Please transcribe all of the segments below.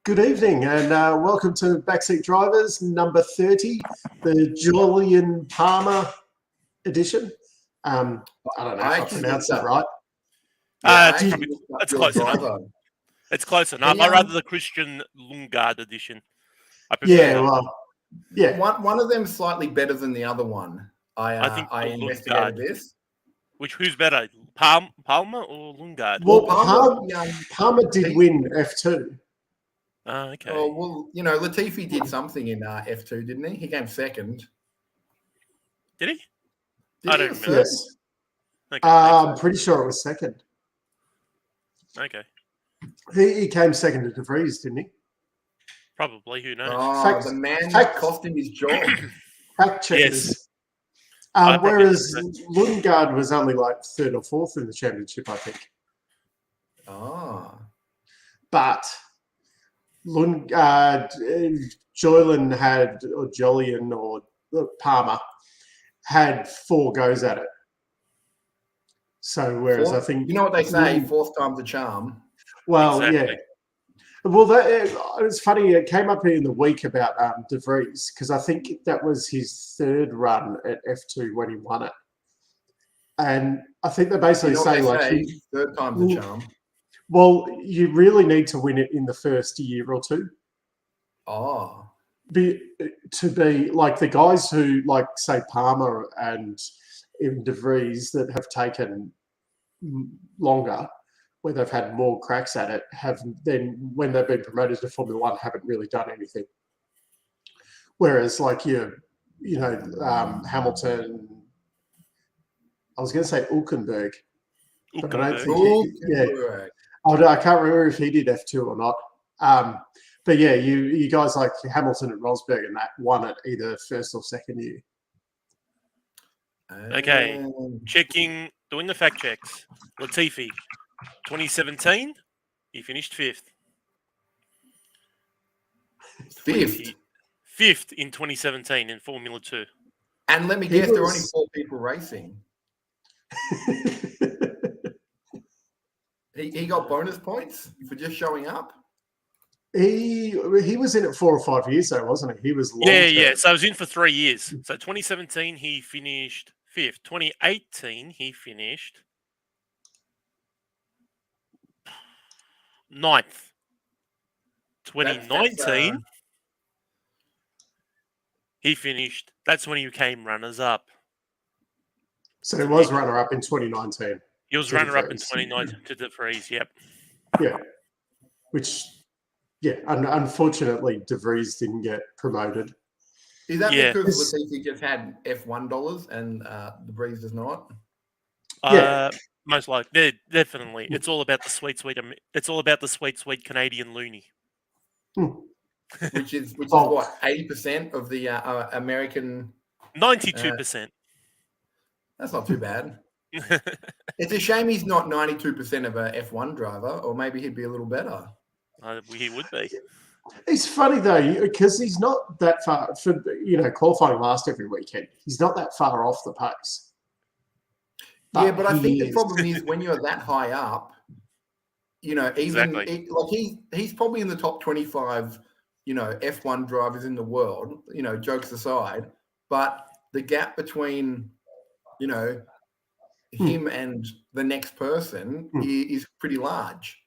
Good evening and welcome to Backseat Drivers number 30, the Julian Palmer edition. I don't know if I pronounced that right. It's close enough. It's close enough. I'd rather the Christian Lundgaard edition. One of them is slightly better than the other one. I think I investigated this. Who's better, Palmer or Lundgaard? Well, Palmer did win F2. Okay. Oh, well, Latifi did something in F2, didn't he? He came second. Did he? I don't remember. Yes. Okay, I'm pretty sure it was second. Okay. He came second to De Vries, didn't he? Probably. Who knows? Oh, the man that cost him his job. Fact checkers. Yes. Whereas Lundgaard was only like third or fourth in the championship, I think. But Julian or Palmer had 4 goes at it. So whereas I think what they say, fourth time's a charm. Well, exactly. Yeah. Well, it's funny. It came up in the week about De Vries because I think that was his 3rd run at F2 when he won it, and I think they basically say third time's a charm. Well, you really need to win it in the first year or two. To be like the guys who, like, say, Palmer and even De Vries that have taken longer, where they've had more cracks at it, have then, when they've been promoted to Formula One, haven't really done anything. Whereas, like, Hamilton, I was going to say Hülkenberg. But I don't think I can't remember if he did F2 or not. But yeah, you guys like Hamilton and Rosberg and that won it either first or second year. Okay, doing the fact checks. Latifi, 2017, he finished 5th. 5th in 2017 in Formula 2. And let me guess, there are only 4 people racing. He got bonus points for just showing up. He was in it 4 or 5 years, though, wasn't he? He was long term. So I was in for 3 years. So 2017 he finished 5th. 2018 he finished 9th. 2019 he finished. That's when he became runners-up. So he was runner-up in 2019. He was runner-up in 2019 to De Vries, yep. Yeah. Which, unfortunately, De Vries didn't get promoted. Is that because Latifi just had F1 dollars and De Vries does not? Most likely. Definitely. It's all about the sweet Canadian loony. Which is what, 80% of the American... 92%. That's not too bad. It's a shame he's not 92% of a F1 driver, or maybe he'd be a little better. He would be. It's funny though, because he's not that far for qualifying last every weekend. He's not that far off the pace. But I think the problem is when you're that high up, he's probably in the top 25, F1 drivers in the world. Jokes aside, but the gap between him and the next person is pretty large.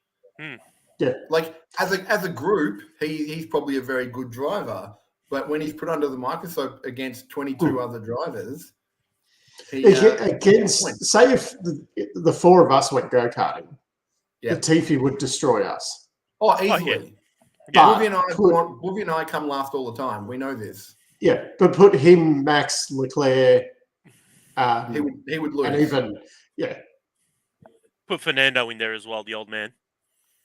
Yeah. Like as a group, he's probably a very good driver, but when he's put under the microscope against 22 other drivers, say if the 4 of us went go-karting, Latifi would destroy us. Oh, easily. Buvy and I come last all the time. We know this. Yeah, but put him, Max, Leclerc. He would lose. And even, put Fernando in there as well, the old man.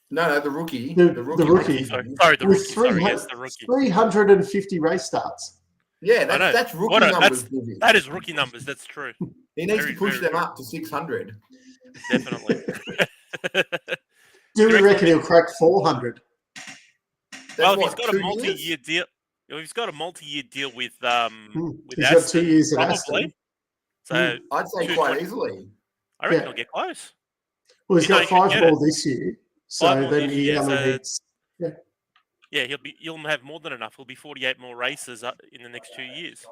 No, the rookie. The rookie. Sorry, the rookie. Yes, the rookie. 350 race starts. Yeah, that's rookie numbers. That is rookie numbers. That's true. He needs to push them up to 600. Definitely. Do we reckon he'll crack 400? Well, he's got a multi-year deal. He's got a multi-year deal with he's got 2 years at Aston. So I'd say quite easily. I reckon he'll get close. Well, he's got 5 more this year. So then he only needs... Yeah, he'll have more than enough. He'll be 48 more races in the next 2 years.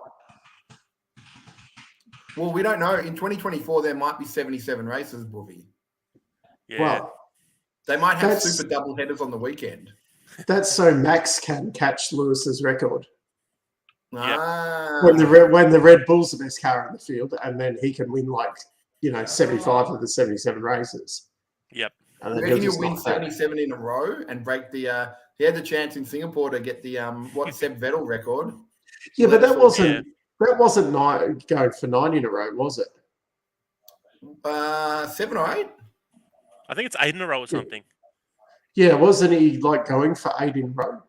Well, we don't know. In 2024, there might be 77 races, Buvy. Yeah. Well, they might have super double headers on the weekend. That's so Max can catch Lewis's record. Ah. When the Red Bull's the best car in the field, and then he can win 75 of the 77 races. Yep. And then he'll win 77 in a row and break the. He had the chance in Singapore to get the Seb Vettel record. Yeah, but that wasn't going for 9 in a row, was it? 7 or 8. I think it's 8 in a row or something. Yeah, wasn't he going for 8 in a row?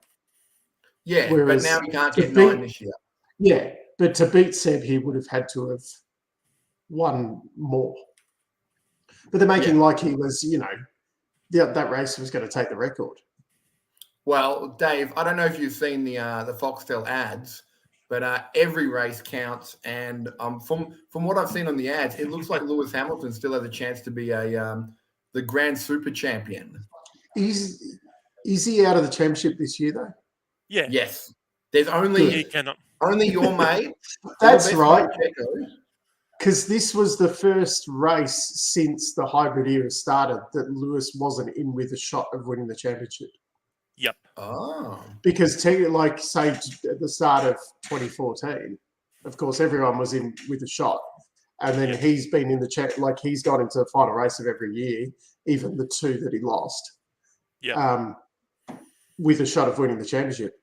Yeah, but now he can't get 9 this year. Yeah, but to beat Seb, he would have had to have won more. But they're making like he was, that race was going to take the record. Well, Dave, I don't know if you've seen the Foxtel ads, but every race counts. And from what I've seen on the ads, it looks like Lewis Hamilton still has a chance to be the Grand Super Champion. Is he out of the championship this year, though? Yeah. Yes. There's only your mate. That's right. Because this was the first race since the hybrid era started that Lewis wasn't in with a shot of winning the championship. Yep. Oh. Because, say, at the start of 2014, of course, everyone was in with a shot. And then he's been in the he's got into the final race of every year, even the 2 that he lost. Yeah. With a shot of winning the championship.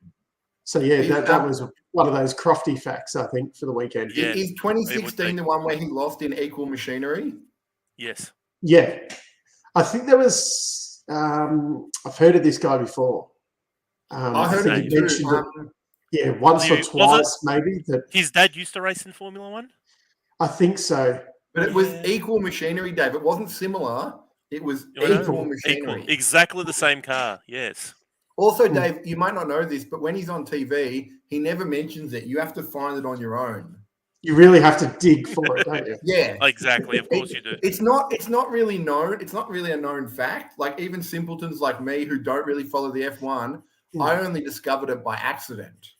So, that was one of those crofty facts, I think, for the weekend. Yeah. Is 2016 the one where he lost in equal machinery? Yes. Yeah. I think there was... I've heard of this guy before. I heard of it too. Once or twice, maybe. That his dad used to race in Formula 1? I think so. But it was equal machinery, Dave. It wasn't similar. It was equal machinery. Exactly the same car, yes. Also, Dave, you might not know this, but when he's on TV, he never mentions it. You have to find it on your own. You really have to dig for it, don't you? Yeah. Exactly. Of course you do. It's not really known. It's not really a known fact. Like even simpletons like me who don't really follow the F1, I only discovered it by accident.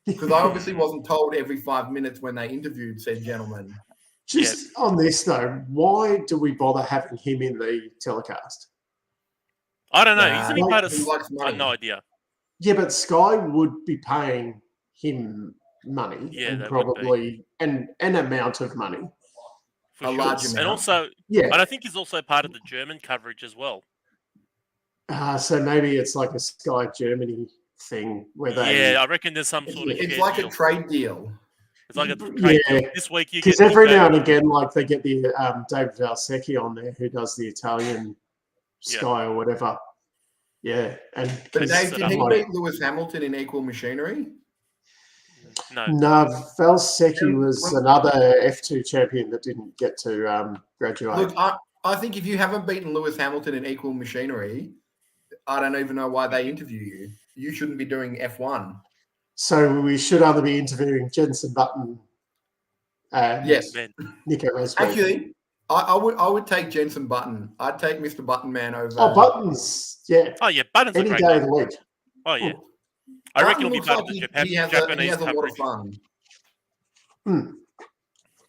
Because I obviously wasn't told every 5 minutes when they interviewed said gentleman. Just on this though, why do we bother having him in the telecast? I don't know. He's only paid us. I have no idea. Yeah, but Sky would be paying him money, and probably an amount of money, a large amount, and also, and I think he's also part of the German coverage as well. So maybe it's like a Sky Germany thing where they. Yeah, I reckon there's some sort of. It's like a trade deal. It's like a trade deal. This week you because every now and again, they get the David Valsecchi on there who does the Italian Sky or whatever. Yeah, but Dave, did he beat Lewis Hamilton in equal machinery? No, Valsecchi was another F2 champion that didn't get to graduate. Look, I think if you haven't beaten Lewis Hamilton in equal machinery, I don't even know why they interview you. You shouldn't be doing F1. So we should only be interviewing Jenson Button and Nico Rosberg. Actually, I would take Jenson Button. I'd take Mr. Button Man over. Oh, Button's, yeah. Oh, yeah, Button's any day of the week. Oh, yeah. I reckon he'll be part of the Japanese he has a lot of fun.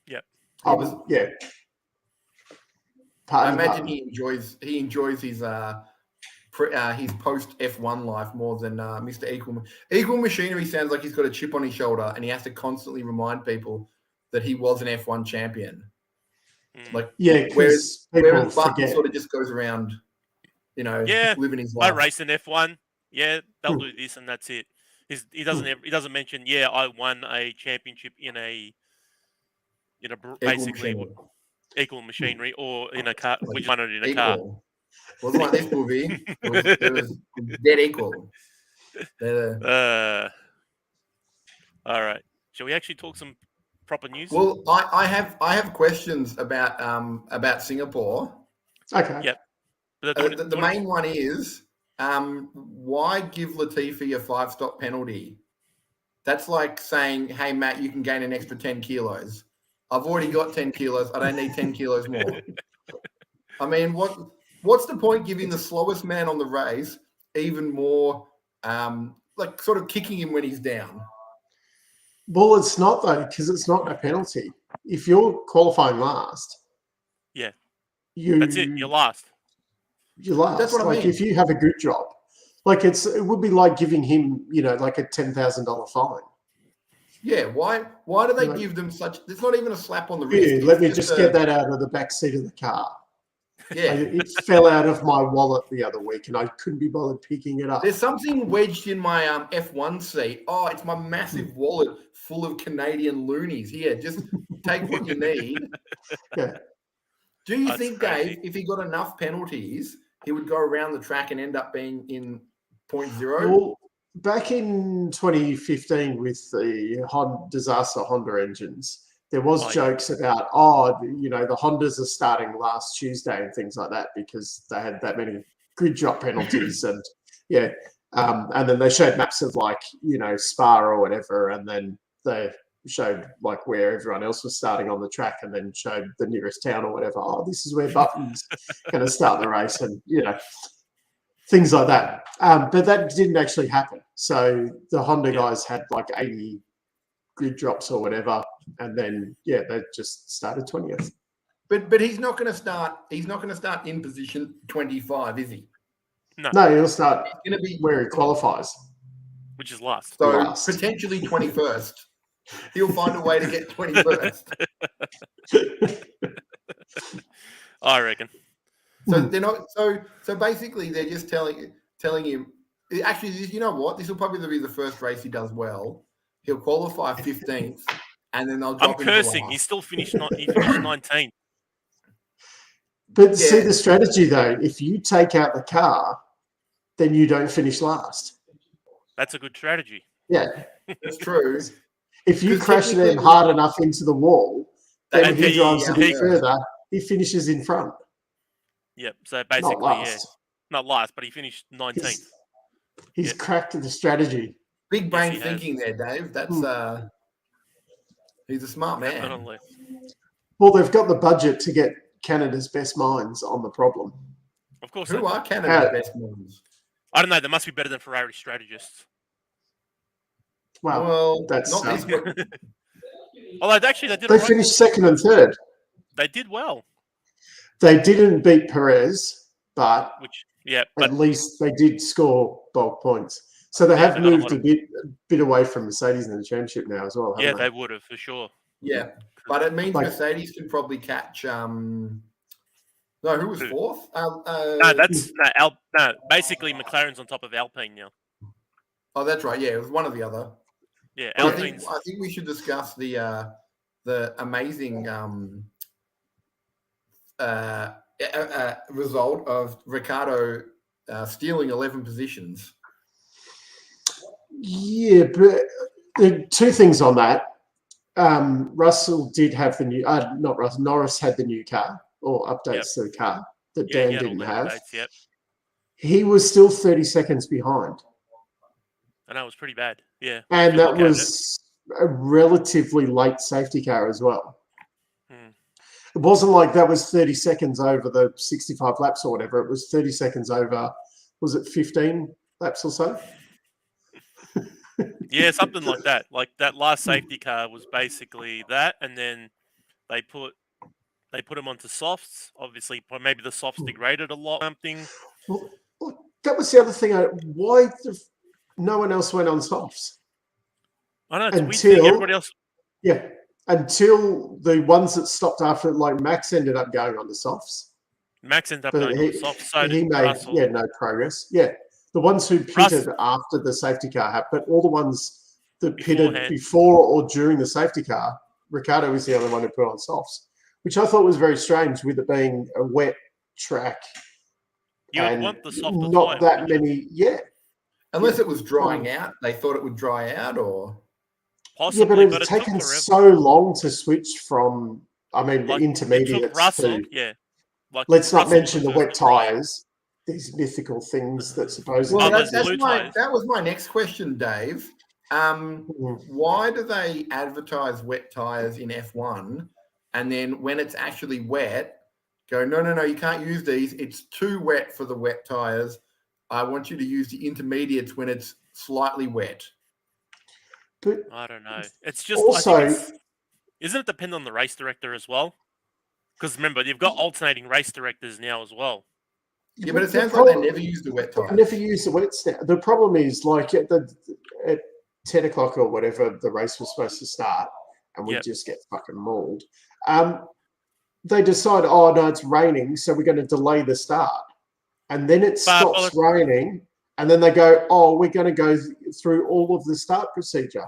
Yeah. I imagine he enjoys his post F1 life more than Mr. Equal Machinery. Sounds like he's got a chip on his shoulder and he has to constantly remind people that he was an F1 champion. Whereas Button sort of just goes around, living his life. I race in F1. Yeah, they'll do this and that's it. He doesn't mention. Yeah, I won a championship in a basically equal machinery or in a car. We won it in a car. Wasn't like this movie. It was dead equal. All right. Shall we actually talk some proper news? Well, I have questions about Singapore. Okay. Yep. The main one is. Why give Latifi a 5-stop penalty? That's like saying, hey, Matt, you can gain an extra 10 kilos. I've already got 10 kilos. I don't need 10 kilos more. I mean, what's the point giving the slowest man on the race even more like sort of kicking him when he's down. Well, it's not though, because it's not a penalty. If you're qualifying last, that's it. You're last. You're last. That's what I mean. If you have a good drop, like it would be like giving him, like a $10,000 fine. Yeah. Why do they give them such? It's not even a slap on the wrist. Yeah, let me just get that out of the back seat of the car. Yeah. It fell out of my wallet the other week, and I couldn't be bothered picking it up. There's something wedged in my F1 seat. Oh, it's my massive wallet full of Canadian loonies. Here, just take what you need. Yeah. Do you think, crazy. Dave, if he got enough penalties, he would go around the track and end up being in 0.0? Well, back in 2015 with the disaster Honda engines, there was jokes about, the Hondas are starting last Tuesday and things like that because they had that many grid drop penalties. And and then they showed maps of Spa or whatever, and then they showed where everyone else was starting on the track and then showed the nearest town or whatever. Oh, this is where Button's going to start the race and, things like that. But that didn't actually happen. So the Honda guys had 80 grid drops or whatever, and then they just started 20th. But he's not going to start. He's not going to start in position 25, is he? No, he'll start where he qualifies, which is last. So potentially 21st. He'll find a way to get 21st. I reckon. So they're not. So basically, they're just telling him. Actually, you know what? This will probably be the first race he does well. He'll qualify 15th, and then they'll drop him. I'm cursing. He still finished. He finished 19th. But see the strategy though. If you take out the car, then you don't finish last. That's a good strategy. Yeah, that's true. If you crash them hard enough into the wall, then when he drives a bit further, he finishes in front. Yep. So basically, not last, but he finished 19th. He's cracked the strategy. Big brain thinking there, Dave. That's he's a smart man. Definitely. Well, they've got the budget to get Canada's best minds on the problem. Of course. Who are Canada's best minds? I don't know. They must be better than Ferrari strategists. Well, that's not this group. Although actually they finished second and third. They did well. They didn't beat Perez, but at least they did score bulk points. So they have moved a bit away from Mercedes in the championship now as well. Yeah, they would have for sure. Yeah, but it means Mercedes can probably catch. No, who was fourth? Basically, McLaren's on top of Alpine now. Oh, that's right. Yeah, it was one or the other. Yeah, I think we should discuss the amazing result of Ricciardo stealing 11 positions. Yeah, but there are two things on that. Russell did have the new, not Russell, Norris had the new car or updates to the car that Dan didn't have. Updates, He was still 30 seconds behind. I know, it was pretty bad. Yeah. And that was a relatively late safety car as well. It wasn't like that was 30 seconds over the 65 laps or whatever. It was 30 seconds over, was it 15 laps or so? Yeah, something like that. Like that last safety car was basically that, and then they put him onto softs. Obviously, maybe the softs degraded a lot. Something. Well, that was the other thing. Why no one else went on softs? I know, it's until everybody else. Yeah, until the ones that stopped after, like Max ended up going on the softs. Max ended up going on the softs. So he made Russell. no progress. Yeah. The ones who pitted after the safety car happened, but all the ones that pitted before or during the safety car, Ricciardo was the only one who put on softs, which I thought was very strange with it being a wet track. You would want the soft not that many, Unless it was drying out, they thought it would dry out, or possibly. Yeah, but it's taken so long to switch from. I mean, the intermediates. Russell, let's not mention the wet tires. These mythical things that supposedly. Well, that was my next question, Dave. Why do they advertise wet tires in F1, and then when it's actually wet, go no, you can't use these. It's too wet for the wet tires. I want you to use the intermediates when it's slightly wet. But I don't know. It's just also, I think isn't it depend on the race director as well? Because remember, you've got alternating race directors now as well. Yeah, but it sounds like they never use the wet tires. Never use the wets now. The problem is, like at 10 o'clock or whatever, the race was supposed to start, and we just get fucking mauled. They decide, oh no, it's raining, so we're going to delay the start, and then it stops raining, and then they go, oh, we're going to go through all of the start procedure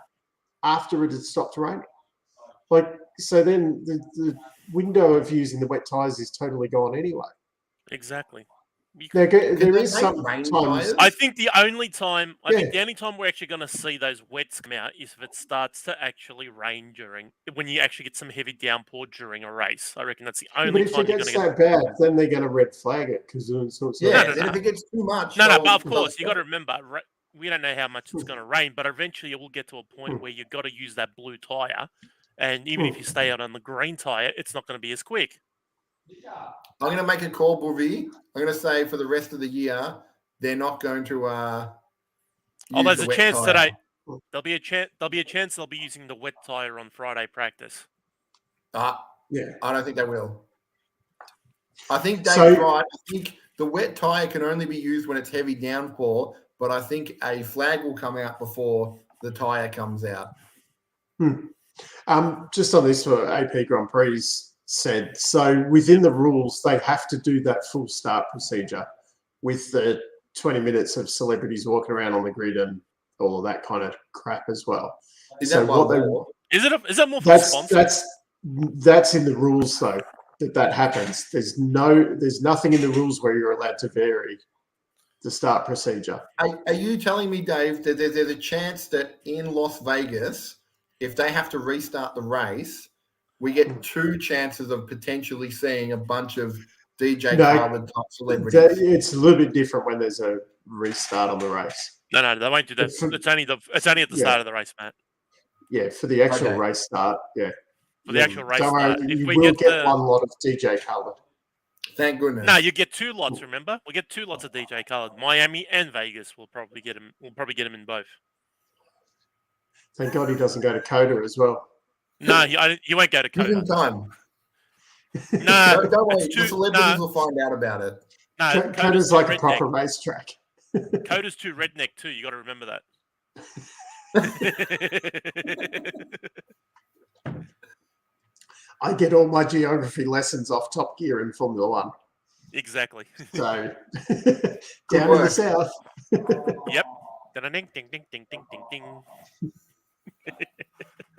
after it had stopped raining. Like, so then the window of using the wet tires is totally gone anyway. Exactly. There is some times. I think the only time we're actually going to see those wets come out is if it starts to actually rain when you actually get some heavy downpour during a race. I reckon that's the only time you're going to get. But if it gets so bad, then they're going to red flag it because if it gets too much. But of course you got to remember, we don't know how much it's going to rain, but eventually it will get to a point where you've got to use that blue tire, and even if you stay out on the green tire, it's not going to be as quick. I'm going to make a call, Buvy. I'm going to say for the rest of the year, they're not going to. There's a chance today. There'll be a chance they'll be using the wet tire on Friday practice. I don't think they will. I think Dave's right. I think the wet tire can only be used when it's heavy downpour, but I think a flag will come out before the tire comes out. Just on this for AP Grand Prix. Said so within the rules they have to do that full start procedure with the 20 minutes of celebrities walking around on the grid and all of that kind of crap as well. Is that more for that's in the rules though that happens. There's nothing in the rules where you're allowed to vary the start procedure. Are you telling me, Dave, that there's a chance that in Las Vegas, if they have to restart the race, we get two chances of potentially seeing a bunch of DJ Khaled type celebrities? It's a little bit different when there's a restart on the race. No, they won't do that. It's only at the start of the race, Matt. Yeah, for the actual race start, For the actual race don't start. worry, you will get one lot of DJ Khaled. Thank goodness. No, you get two lots, remember? We'll get two lots of DJ Khaled. Miami and Vegas will probably get him. We'll probably get him in both. Thank God he doesn't go to Coda as well. No, he won't go to Coda. Give him time. No, don't worry. The celebrities will find out about it. No, Coda's like a proper racetrack. Coda's too redneck too. You got to remember that. I get all my geography lessons off Top Gear in Formula One. Exactly. So down in the south. Yep. Ding ding ding ding ding ding ding.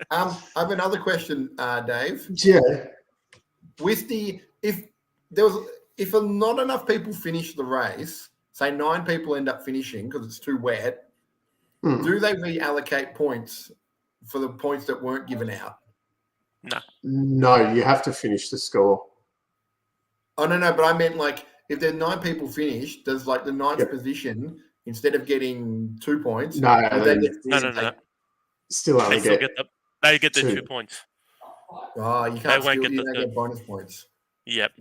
I have another question, Dave. Yeah. If not enough people finish the race, say 9 people end up finishing because it's too wet, do they reallocate points for the points that weren't given out? No, you have to finish the score. Oh no, but I meant like if there's 9 people finished, does like the 9th position instead of getting 2 points? No. Still only they get the 2 points. Oh, you can't. You don't get bonus points. Yep.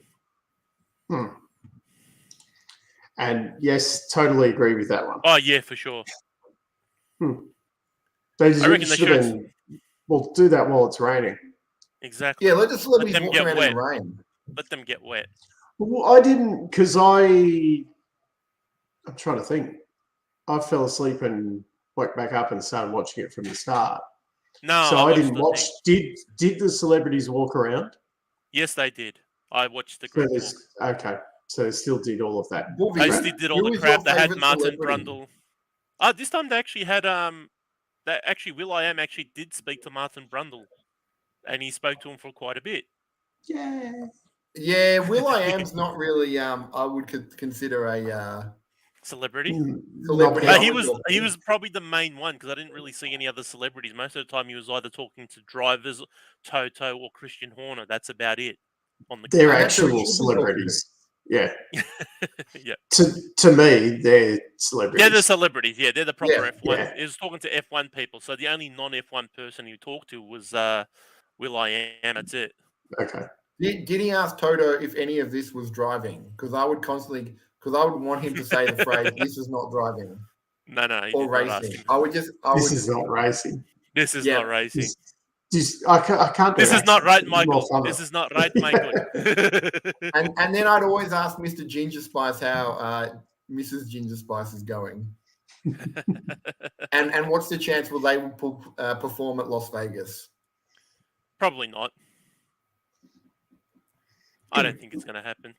And yes, totally agree with that one. Oh yeah, for sure. I reckon they should. Well, do that while it's raining. Exactly. Yeah, let the celebrities walk around in the rain. Let them get wet. Well, I didn't because I'm trying to think. I fell asleep and woke back up and started watching it from the start. No, so I didn't watch. Did the celebrities walk around? Yes, they did. I watched the group. Okay, so they still did all of that. They still did all the crap. They had Martin Brundle. This time they actually had will.i.am actually did speak to Martin Brundle, and he spoke to him for quite a bit. Yeah, will.i.am's not really. I would consider a celebrity. Celebrity. He was probably the main one because I didn't really see any other celebrities. Most of the time, he was either talking to drivers, Toto, or Christian Horner. That's about it. They're actual celebrities. Yeah. Yeah. To me, they're celebrities. Yeah, they're celebrities. Yeah, they're the proper F1. Yeah. He was talking to F1 people. So the only non-F1 person he talked to was will.i.am. That's it. Okay. Did he ask Toto if any of this was driving? Because I would want him to say the phrase, "This is not driving." No, or racing. This is not racing. This is not racing. I can't do this is not right, it's Michael. This is not right, Michael. and then I'd always ask Mr. Ginger Spice how Mrs. Ginger Spice is going. and what's the chance will they perform at Las Vegas? Probably not. I don't think it's going to happen.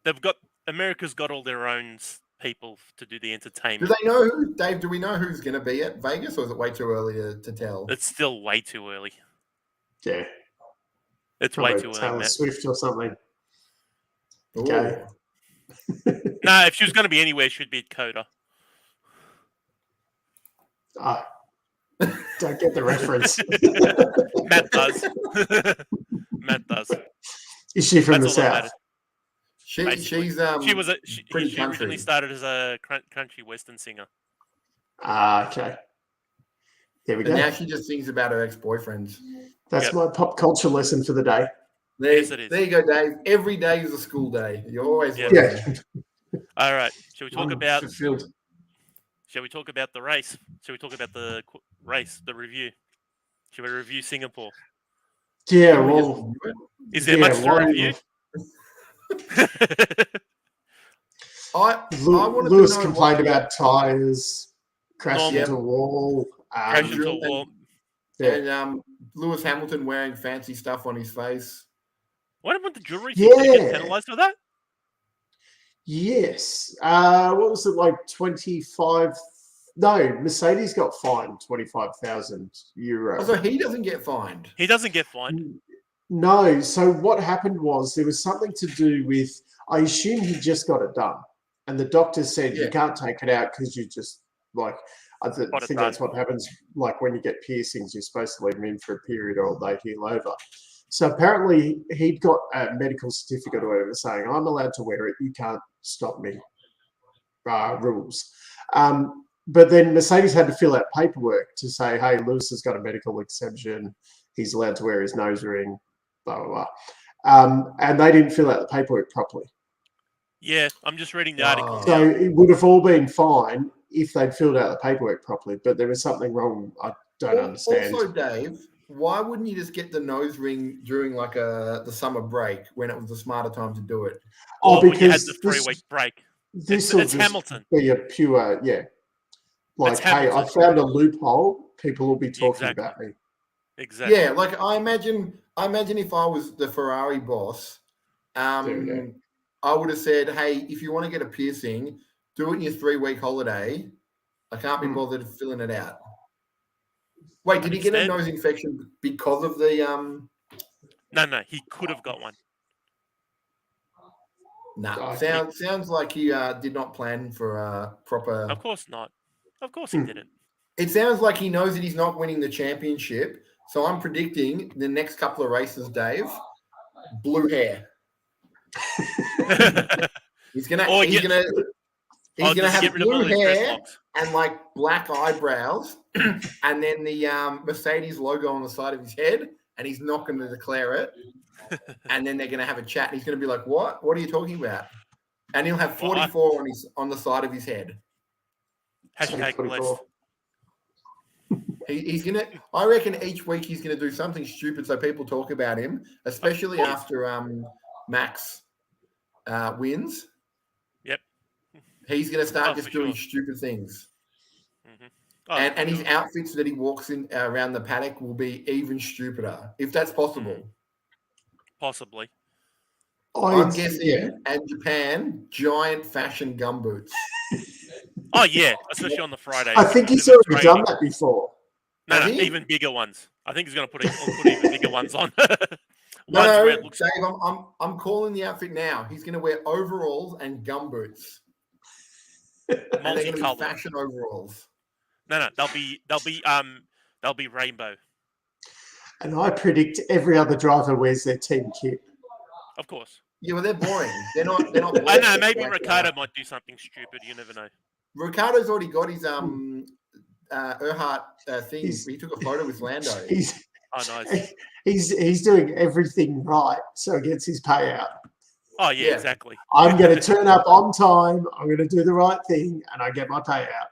America's got all their own people to do the entertainment. Do they know who, Dave? Do we know who's going to be at Vegas, or is it way too early to tell? It's still way too early. Yeah, it's probably way too early. Taylor Swift or something. Ooh. Okay. No, if she was going to be anywhere, she'd be at Coda. Don't get the reference. Matt does. Matt does. Is she from the South? She originally started as a country western singer. Okay. There we go. And now she just sings about her ex-boyfriends. That's my pop culture lesson for the day. Yes, it is. There you go, Dave. Every day is a school day. You're always All right. Shall we talk about? Fulfilled. Shall we talk about the race? Shall we talk about the race, the review? Shall we review Singapore? Yeah. Well, is there much to review? Lewis complained about tyres, crashing into a wall. Crashing into a wall. And Lewis Hamilton wearing fancy stuff on his face. What happened with the jewelry? Did they get penalised for that? Yes. What was it, like 25? No, Mercedes got fined €25,000. So he doesn't get fined? He doesn't get fined? No. So what happened was there was something to do with, I assume he just got it done. And the doctor said, you can't take it out because you just, like, I think that's what happens, like when you get piercings, you're supposed to leave them in for a period or they heal over. So apparently he'd got a medical certificate or whatever saying, I'm allowed to wear it, you can't stop me, rules. But then Mercedes had to fill out paperwork to say, hey, Lewis has got a medical exemption, he's allowed to wear his nose ring, blah, blah, blah. And they didn't fill out the paperwork properly. Yeah, I'm just reading the article. So it would have all been fine if they'd filled out the paperwork properly, but there was something wrong. I don't understand. Also, Dave, why wouldn't you just get the nose ring during like the summer break when it was a smarter time to do it? Because when you had the 3-week break. It's Hamilton. Be a pure, like, hey, I found a loophole. People will be talking about me. Exactly. Yeah, like I imagine if I was the Ferrari boss, I would have said, hey, if you want to get a piercing, do it in your 3-week holiday. I can't be bothered filling it out. Wait, did he get a nose infection because of the No, he could have got one. No, sounds like he did not plan for a proper. Of course not. Of course he didn't. It sounds like he knows that he's not winning the championship. So I'm predicting the next couple of races, Dave, blue hair. he's gonna have blue hair and like black eyebrows, and then the Mercedes logo on the side of his head, and he's not going to declare it. And then they're going to have a chat, and he's going to be like, "What? What are you talking about?" And he'll have 44 on the side of his head. Hashtag blessed. He's gonna. I reckon each week he's going to do something stupid so people talk about him, especially after Max wins. Yep. He's going to start doing stupid things. Mm-hmm. And his outfits that he walks in around the paddock will be even stupider, if that's possible. Possibly. I'm guessing, and Japan, giant fashion gumboots. Oh, yeah, especially on the Friday. I think he's already done that before. No, even bigger ones. I think he's going to put even bigger ones on. No, Dave, I'm calling the outfit now. He's going to wear overalls and gumboots. And they're going to be fashion overalls. No, they'll be rainbow. And I predict every other driver wears their team kit. Of course. Yeah, well, they're boring. They're not. I know. Maybe Ricciardo might do something stupid. You never know. Ricciardo's already got his Earhart thing. He took a photo with Lando. Nice. He's doing everything right, so he gets his payout. Oh yeah, exactly. I'm going to turn up on time. I'm going to do the right thing, and I get my payout.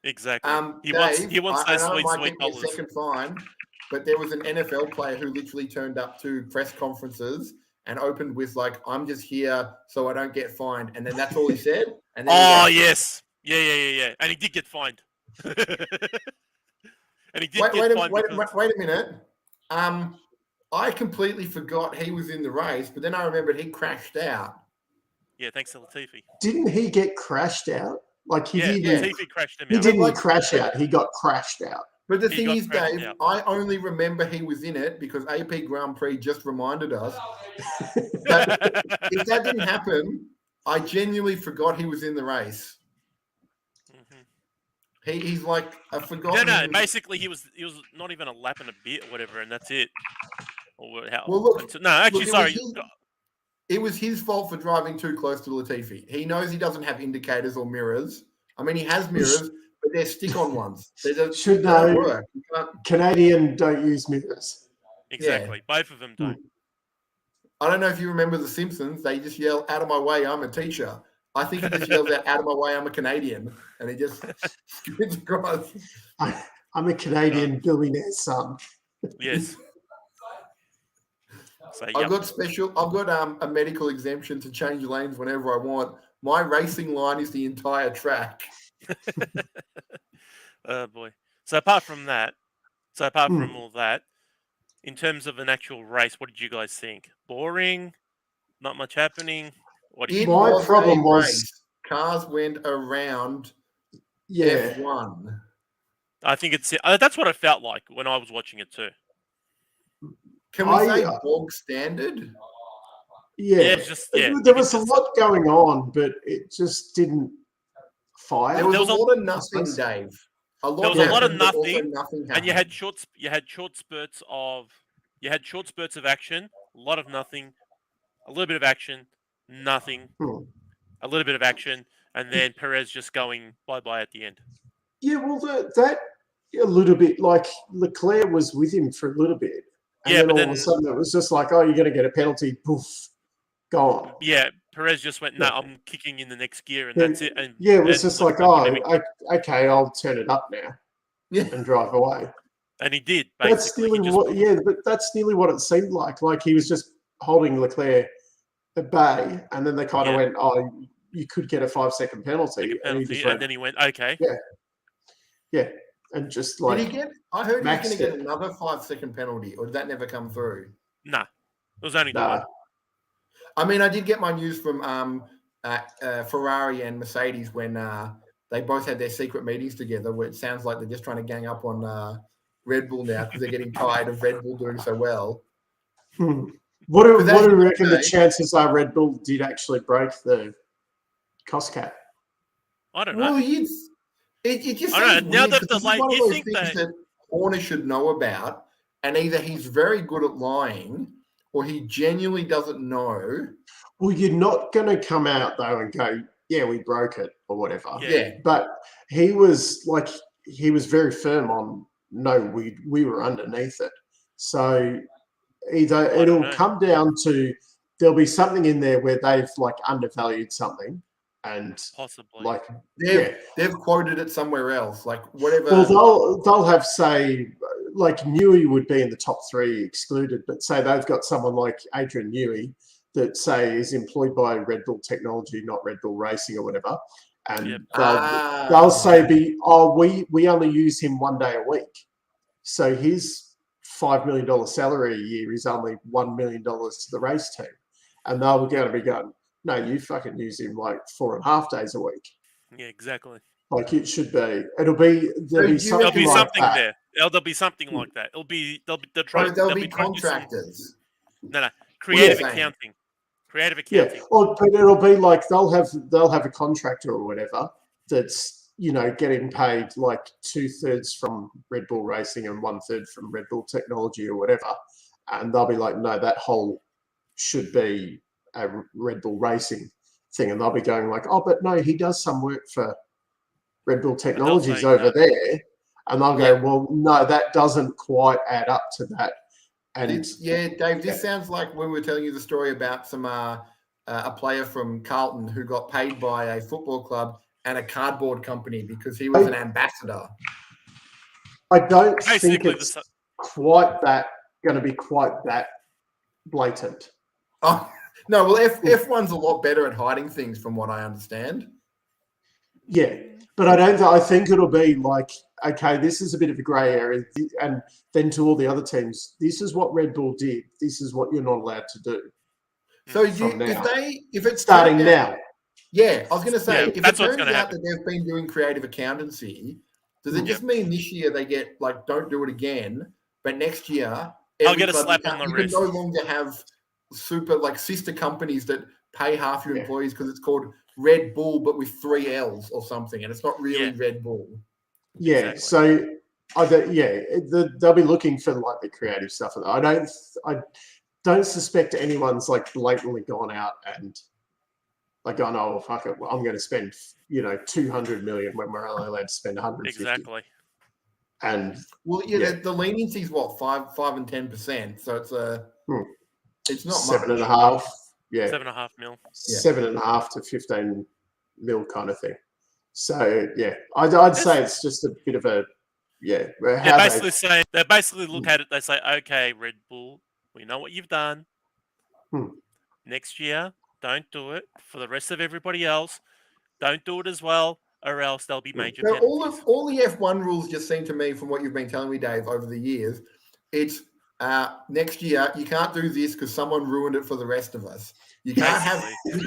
Exactly. He Dave, wants I those know it sweet, might sweet get me a dollars. second fine, but there was an NFL player who literally turned up to press conferences and opened with like, "I'm just here so I don't get fined," and then that's all he said. And then yes, yeah, and he did get fined. And he did wait a minute. I completely forgot he was in the race, but then I remembered he crashed out. Yeah, thanks to Latifi. Didn't he get crashed out? Like he didn't. Latifi crashed him out. He didn't crash out. He got crashed out. But the thing is, Dave, I only remember he was in it because AP Grand Prix just reminded us. But if that didn't happen, I genuinely forgot he was in the race. Mm-hmm. He's like a forgotten. No. Basically, he was not even a lap and a bit or whatever, and that's it. Or how? Well, look. No, actually, sorry. It was his fault for driving too close to Latifi. He knows he doesn't have indicators or mirrors. I mean, he has mirrors, but they're stick-on ones. They don't work. Canadian don't use mirrors. Exactly. Yeah. Both of them don't. I don't know if you remember The Simpsons. They just yell, "Out of my way, I'm a teacher." I think he just yells out, "Out of my way, I'm a Canadian." And he just spins across. I'm a Canadian billionaire's son. Yes. So, I've got a medical exemption to change lanes whenever I want. My racing line is the entire track. Oh boy. So apart from all that, in terms of an actual race, what did you guys think? Boring? Not much happening? My problem was cars went around F1. I think that's what it felt like when I was watching it too. Can we say bog standard? Yeah. There was a lot going on, but it just didn't fire. There was a lot of nothing, Dave. There was a lot of nothing, and you had short spurts of action, a lot of nothing, a little bit of action, nothing, a little bit of action, and then Perez just going bye-bye at the end. Yeah, well, that a little bit, like Leclerc was with him for a little bit. And then all of a sudden it was just like, oh, you're going to get a penalty, poof, gone. Yeah, Perez just went, no, I'm kicking in the next gear, and that's it. And, it was just like, okay, I'll turn it up now and drive away. And he did, basically. But that's nearly what it seemed like. Like he was just holding Leclerc at bay, and then they kind of went, oh, you could get a 5-second penalty. And then he went, okay. Yeah. And just like, did he get? I heard he was going to get another 5-second penalty, or did that never come through? No, it was only the one. I mean, I did get my news from Ferrari and Mercedes when they both had their secret meetings together, where it sounds like they're just trying to gang up on Red Bull now because they're getting tired of Red Bull doing so well. What do you reckon the chances are Red Bull did actually break the cost cap? I don't know. Well, it just I don't know. Now that it's one of those things that Horner should know about, and either he's very good at lying or he genuinely doesn't know. Well, you're not going to come out though and go, "Yeah, we broke it" or whatever. Yeah. But he was very firm on, no, we were underneath it. So either it'll come down to there'll be something in there where they've like undervalued something. And possibly, like they've quoted it somewhere else, like whatever. Well, they'll have, say, like Newey would be in the top 3 excluded, but say they've got someone like Adrian Newey that say is employed by Red Bull Technology, not Red Bull Racing or whatever, and they'll say, we only use him 1 day a week, so his $5 million salary a year is only $1 million to the race team, and they'll going to be going, no, you fucking use him like 4.5 days a week. Yeah, exactly. Like it should be. There'll be something like that. There. There'll be something like that. There'll be contractors. No, creative accounting. Creative accounting. Yeah, but it'll be like they'll have a contractor or whatever that's getting paid like 2/3 from Red Bull Racing and 1/3 from Red Bull Technology or whatever, and they'll be like, no, that whole should be a Red Bull Racing thing, and they'll be going like, oh, but no, he does some work for Red Bull Technologies over there, and they'll go, well, no, that doesn't quite add up to that. And Dave, this sounds like when we were telling you the story about some a player from Carlton who got paid by a football club and a cardboard company because he was an ambassador. I don't think it's quite that going to be quite that blatant. Oh no, well F1's a lot better at hiding things from what I understand. Yeah, but I think it'll be like, okay, this is a bit of a grey area, and then to all the other teams, this is what Red Bull did. This is what you're not allowed to do. So if it's starting now. Yeah, I was going to say, if it turns out that they've been doing creative accountancy, does it just mean this year they get like, don't do it again, but next year I'll get a slap on the wrist. You can no longer have super like sister companies that pay half your employees because it's called Red Bull, but with 3 L's or something, and it's not really Red Bull. Yeah, exactly. So they'll be looking for like the creative stuff. I don't suspect anyone's like blatantly gone out and like gone, oh fuck it, I'm going to spend 200 million when we're only allowed to spend 150. Exactly. And the leniency is what 5 and 10%, so it's not 7.5. Yeah, 7.5 mil. 7.5 to 15 mil kind of thing. So I'd say it's just a bit of a They basically look at it. They say, okay, Red Bull, we know what you've done. Next year, don't do it. For the rest of everybody else, don't do it as well, or else there'll be major penalties. All the F1 rules just seem to me, from what you've been telling me, Dave, over the years, it's next year you can't do this because someone ruined it for the rest of us. You can't have these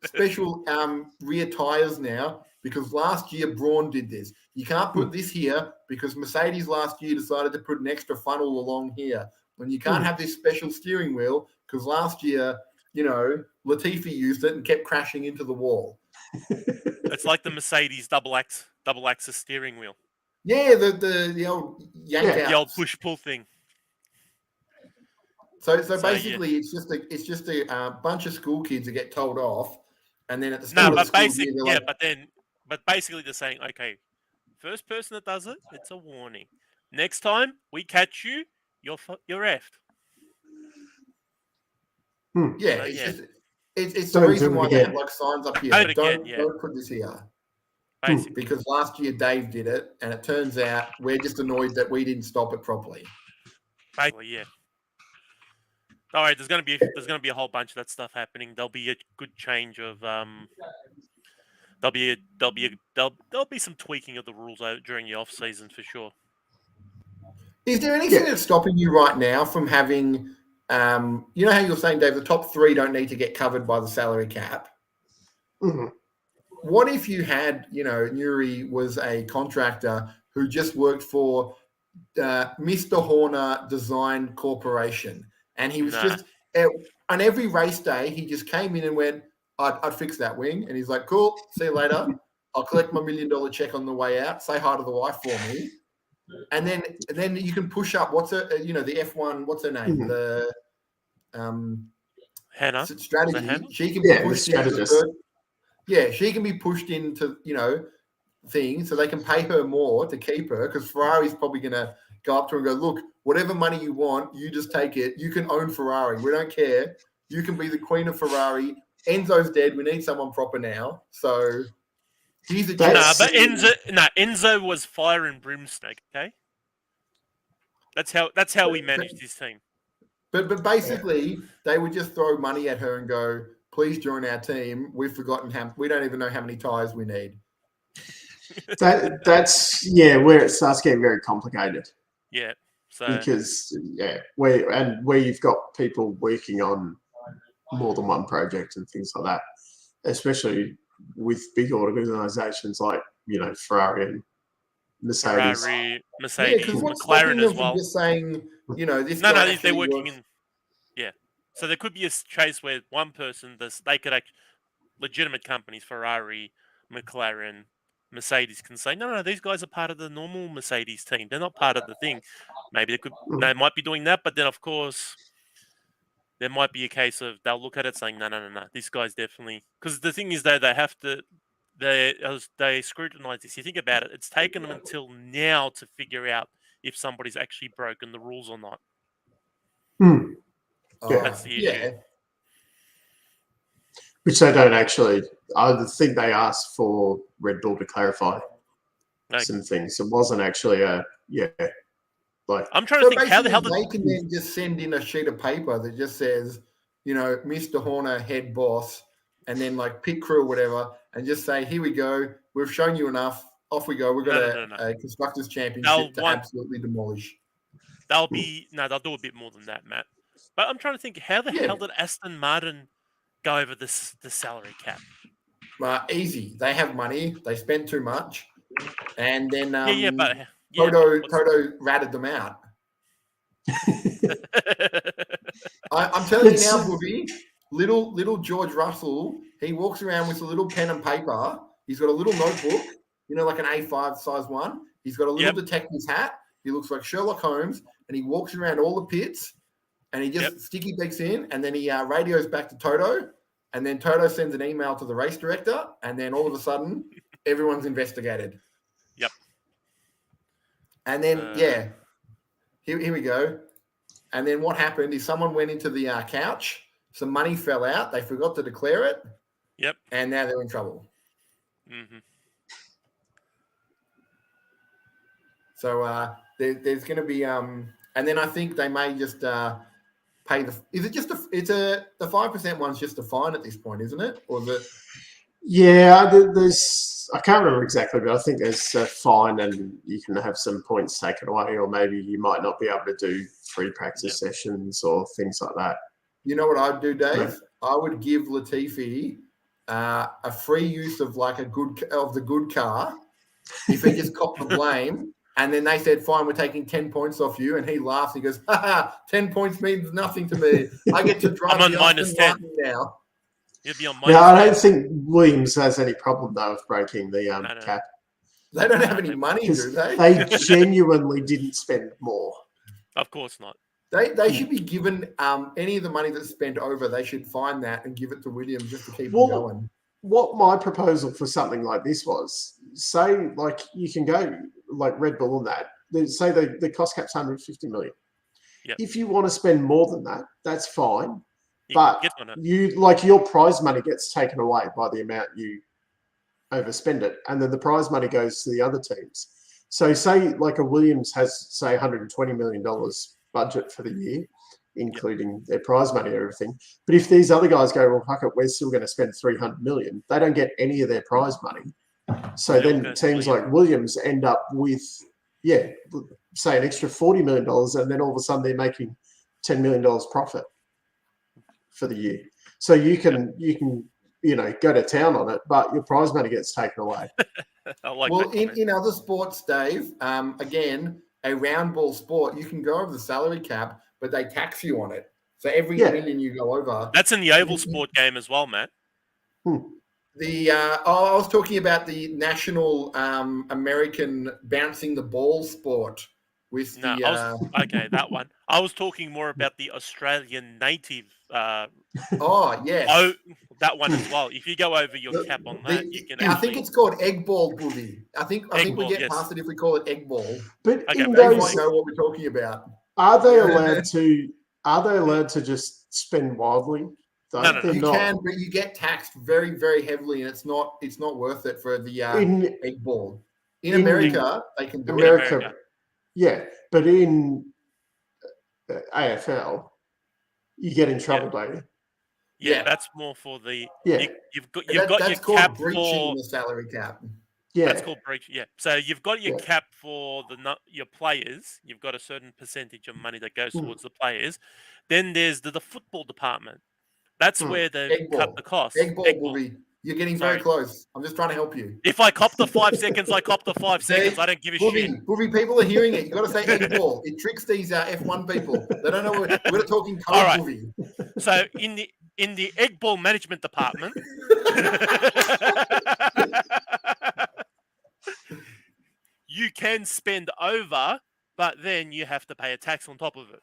special rear tires now because last year Braun did this. You can't put this here because Mercedes last year decided to put an extra funnel along here. When you can't have this special steering wheel because last year, Latifi used it and kept crashing into the wall. It's like the Mercedes double axis steering wheel. Yeah, the old yank out. The old push pull thing. So basically, it's just a bunch of school kids that get told off, and then at the start of the school year, but basically they're saying, okay, first person that does it, it's a warning. Next time we catch you, you're effed. Yeah, it's the reason why they have like signs up here. Don't put this here. Basically. Because last year Dave did it, and it turns out we're just annoyed that we didn't stop it properly. Basically, yeah. All right, there's gonna be a whole bunch of that stuff happening. There'll be a good change of there'll be some tweaking of the rules during the off season for sure. Is there anything that's stopping you right now from having you know how you're saying, Dave, the top 3 don't need to get covered by the salary cap? Mm-hmm. What if you had, Nuri was a contractor who just worked for Mr. Horner Design Corporation, and he was just on every race day he just came in and went, I'd fix that wing, and he's like, cool, see you later. I'll collect my $1 million check on the way out. Say hi to the wife for me, and then you can push up. What's the F1? What's her name? Mm-hmm. The Hannah strategy. Hannah? She can be pushed into she can be pushed into things so they can pay her more to keep her, because Ferrari's probably going to go up to her and go, look, whatever money you want, you just take it. You can own Ferrari. We don't care. You can be the queen of Ferrari. Enzo's dead. We need someone proper now. So he's a Enzo was fire and brimstone. Okay, that's how we managed his team. But basically, they would just throw money at her and go, please join our team. We've forgotten we don't even know how many tires we need. That's where it starts getting very complicated. Yeah. So because where you've got people working on more than one project and things like that, especially with big organizations like Ferrari and Mercedes. McLaren as well. Just saying, this. They're working in. Yeah, so there could be a case where one person they could actually legitimate companies, Ferrari, McLaren, Mercedes, can say no, these guys are part of the normal Mercedes team. They're not part of the thing. Maybe they might be doing that, but then of course there might be a case of they'll look at it saying no, this guy's definitely, because the thing is though they have to. They scrutinize this. You think about it, it's taken them until now to figure out if somebody's actually broken the rules or not. That's the issue. Which they don't actually. I think they asked for Red Bull to clarify some things. It wasn't actually I'm trying to think how the hell they can then just send in a sheet of paper that just says, Mr. Horner, head boss, and then like pit crew or whatever, and just say, here we go. We've shown you enough. Off we go. We've got a Constructors' Championship to absolutely demolish. They'll do a bit more than that, Matt. But I'm trying to think, how the hell did Aston Martin go over the salary cap? Easy. They have money. They spent too much. And then Toto ratted them out. I'm telling you now, Buvy, little George Russell, he walks around with a little pen and paper. He's got a little notebook, like an A5 size one. He's got a little detective's hat. He looks like Sherlock Holmes, and he walks around all the pits, and he just sticky beaks in, and then he radios back to Toto, and then Toto sends an email to the race director, and then all of a sudden, everyone's investigated. Yep. And then, here we go. And then what happened is someone went into the couch, some money fell out, they forgot to declare it. Yep. And now they're in trouble. Mm-hmm. So there's going to be, and then I think they may just pay the 5% one's just a fine at this point, isn't it? Or is it? Yeah, there's, I can't remember exactly, but I think there's a fine and you can have some points taken away, or maybe you might not be able to do free practice sessions or things like that. You know what I'd do, Dave? Yeah. I would give Latifi a free use of the good car if he just copped the blame. And then they said, fine, we're taking 10 points off you. And he laughs. He goes, 10 points means nothing to me. I get to drive I'm on minus 10 now. You'd be on minus 10. I don't think Williams has any problem, though, of breaking the cap. They don't have any money, do they? They genuinely didn't spend more. Of course not. They should be given any of the money that's spent over. They should find that and give it to Williams just to keep them going. What my proposal for something like this was, say, like, you can go like Red Bull and that. Say the cost cap's 150 million. Yep. If you want to spend more than that, that's fine. But your prize money gets taken away by the amount you overspend it, and then the prize money goes to the other teams. So say like a Williams has, say, $120 million budget for the year, including their prize money and everything. But if these other guys go, well, fuck it, we're still going to spend 300 million, they don't get any of their prize money. So then teams like Williams end up with, say an extra $40 million, and then all of a sudden they're making $10 million profit for the year. So you can go to town on it, but your prize money gets taken away. In other sports, Dave, again, a round ball sport, you can go over the salary cap, but they tax you on it. So every million you go over. That's in the oval sport game as well, Matt. I was talking about the national American bouncing the ball sport with that one. I was talking more about the Australian native. Yes. Oh, that one as well. If you go over your cap on that, you can. I think it's called egg ball, Buvy. I think we get past it if we call it egg ball. But they might know what we're talking about. Are they allowed to just spend wildly? No. You can, but you get taxed very, very heavily, and it's not worth it for the egg ball. In America, they can do it. Yeah, but in AFL, you get in trouble, don't you? Yeah, that's more for the. Yeah, you've got your cap breaching the salary cap. Yeah, that's called breach. Yeah, so you've got your cap for your players. You've got a certain percentage of money that goes towards the players. Then there's the football department. That's where they cut the cost. Egg ball. You're getting very close. I'm just trying to help you. If I cop the 5 seconds, I cop the 5 seconds. I don't give a shit. Buvy, people are hearing it. You've got to say egg ball. It tricks these F1 people. They don't know we're talking code, right. Buvy. So in the egg ball management department, you can spend over, but then you have to pay a tax on top of it.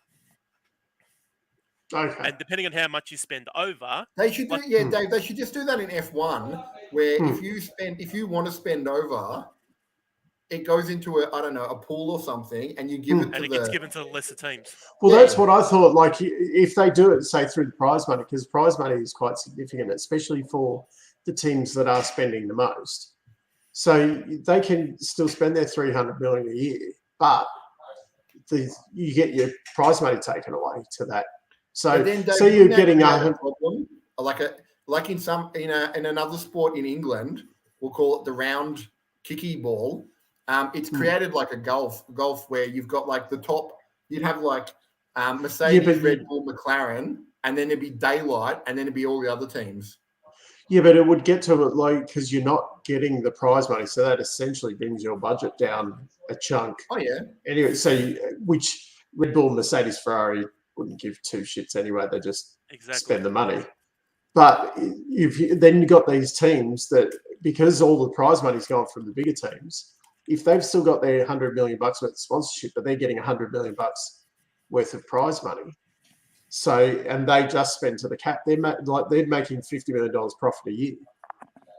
Okay. And depending on how much you spend over, they should do. Dave. They should just do that in F1, where if you want to spend over, it goes into a pool or something, and you give it to and it gets given to the lesser teams. Well, that's what I thought. Like, if they do it, say through the prize money, because prize money is quite significant, especially for the teams that are spending the most. So they can still spend their $300 million a year, but you get your prize money taken away to that. So, then, Dave, so you're getting a problem like in another sport in England, we'll call it the round kicky ball. It's created like a golf where you've got like the top. You'd have like Mercedes, Red Bull, McLaren, and then it'd be daylight, and then it'd be all the other teams. Yeah, but it would get to it like because you're not getting the prize money, so that essentially brings your budget down a chunk. Oh yeah. Anyway, so which Red Bull, Mercedes, Ferrari wouldn't give two shits anyway. They just spend the money. But then you've got these teams that, because all the prize money's gone from the bigger teams, if they've still got their $100 million worth of sponsorship, but they're getting $100 million worth of prize money, so and they just spend to the cap, they're making $50 million profit a year.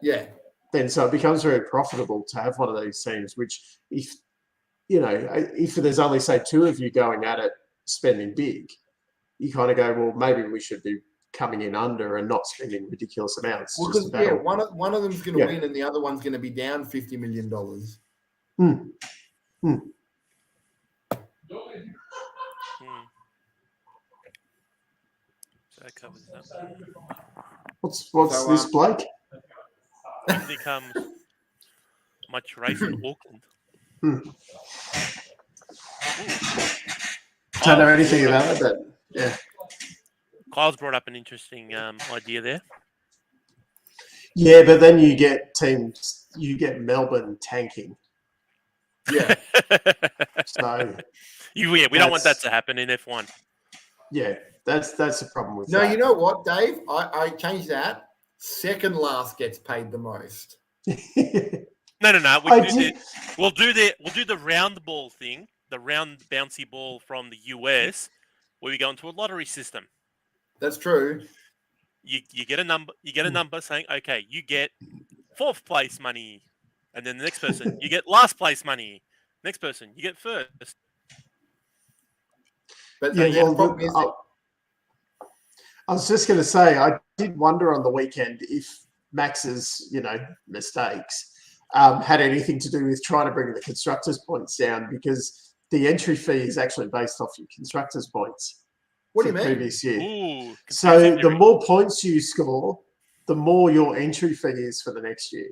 Yeah. Then so it becomes very profitable to have one of these teams. Which, if there's only say two of you going at it spending big, you kind of go, well, maybe we should be coming in under and not spending ridiculous amounts. Well, because one of them's going to win and the other one's going to be down $50 million. So that covers that. What's this, Blake? It becomes much race in Auckland. Don't know anything about it, but yeah. Kyle's brought up an interesting idea there. Yeah, but then you get Melbourne tanking. Yeah. So we don't want that to happen in F1. Yeah, that's the problem with that. No, you know what, Dave? I changed that. Second last gets paid the most. No. We'll do the round ball thing, the round bouncy ball from the US, where we go into a lottery system. That's true. You get a number. You get a number saying, okay, you get fourth place money, and then the next person you get last place money. Next person you get first. But I was just going to say, I did wonder on the weekend if Max's mistakes had anything to do with trying to bring the constructors' points down, because the entry fee is actually based off your constructors' points. What do you mean? Previous year. Ooh, so the more points you score, the more your entry fee is for the next year.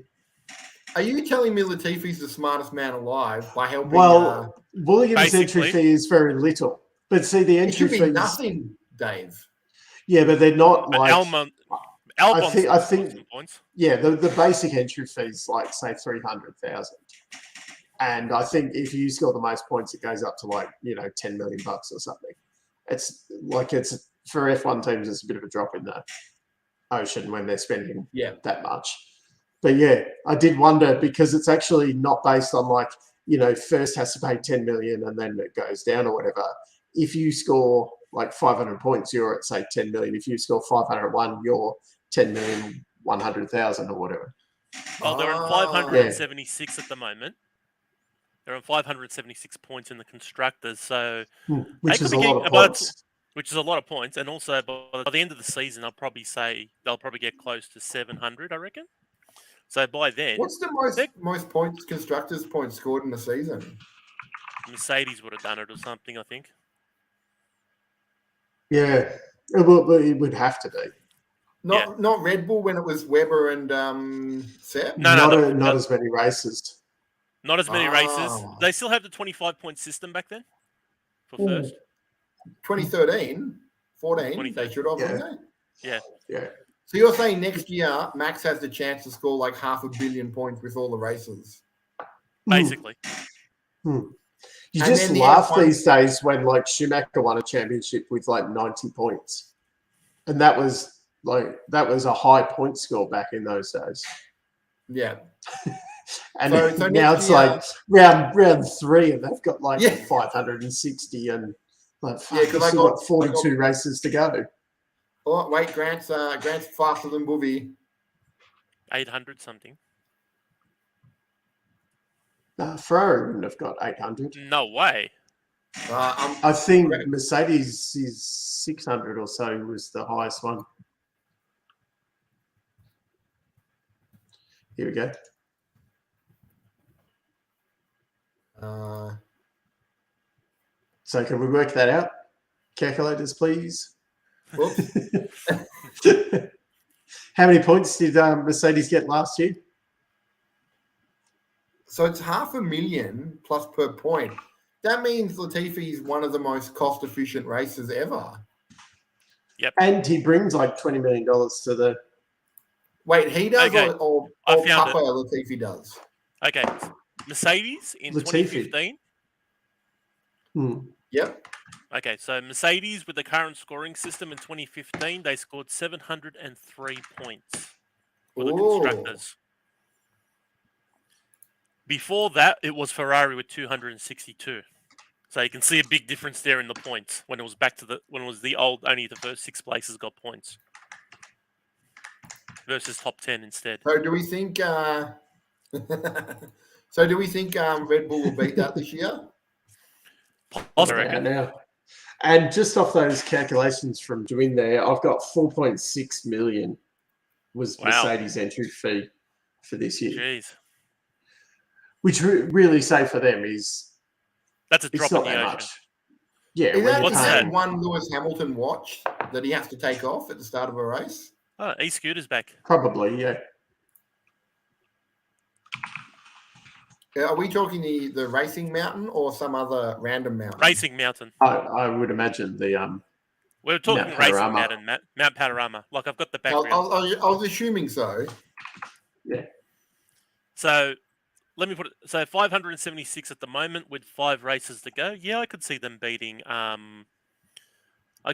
Are you telling me Latifi's the smartest man alive by helping? Well, Williams' entry fee is very little, but see the entry fee is nothing, Dave. Yeah, but they're not but like. I think points. Yeah, the basic entry fee is like say 300,000, and I think if you score the most points, it goes up to like $10 million or something. It's for F1 teams, it's a bit of a drop in the ocean when they're spending that much. But yeah, I did wonder, because it's actually not based on like, first has to pay 10 million and then it goes down or whatever. If you score like 500 points, you're at say 10 million. If you score 501, you're 10,100,000 or whatever. Well, they're on 576 at the moment. They're on 576 points in the constructors, so which is a lot of points. Which is a lot of points, and also by the end of the season, I'll probably say they'll probably get close to 700, I reckon. So by then, what's the most points constructors' points scored in the season? Mercedes would have done it or something, I think. Yeah, it would have to be. Not Red Bull when it was Webber and Seb. Not as many races. Not as many races. They still have the 25-point system back then for first. 2013, 14, they should have, haven't they? Yeah. So you're saying next year, Max has the chance to score like 500 million points with all the races? Basically. You just laugh these days when like Schumacher won a championship with like 90 points. And that was a high point score back in those days. Yeah. And so now it's like round 3 and they've got like 560 and like got 42 races to go. Oh wait, Grant's faster than Buvy. 800 something. Ferrari wouldn't have got 800. No way. I think Mercedes is 600 or so was the highest one. Here we go. So can we work that out? Calculators, please. How many points did Mercedes get last year? So it's 500,000 plus per point. That means Latifi is one of the most cost-efficient races ever. Yep. And he brings like $20 million to the... Wait, he does or Papa Latifi does? Okay. Mercedes in 2015. Yep. Okay, so Mercedes with the current scoring system in 2015, they scored 703 points for the constructors. Before that, it was Ferrari with 262. So you can see a big difference there in the points when it was the old, only the first 6 places got points versus top 10 instead. So do we think? Red Bull will beat that this year? I reckon. Now. And just off those calculations from doing there, I've got 4.6 million was Mercedes' entry fee for this year. Jeez. Which really say for them is that's a drop in the ocean. Much. Yeah, is that one Lewis Hamilton watch that he has to take off at the start of a race? Oh, e-scooter's back. Probably, yeah. Are we talking the racing mountain or some other random mountain? Racing mountain. I would imagine the we're talking racing mountain, Mount Panorama. Like I've got the battery. I was assuming so. Yeah. So let me put it. So 576 at the moment with 5 races to go. Yeah, I could see them beating. I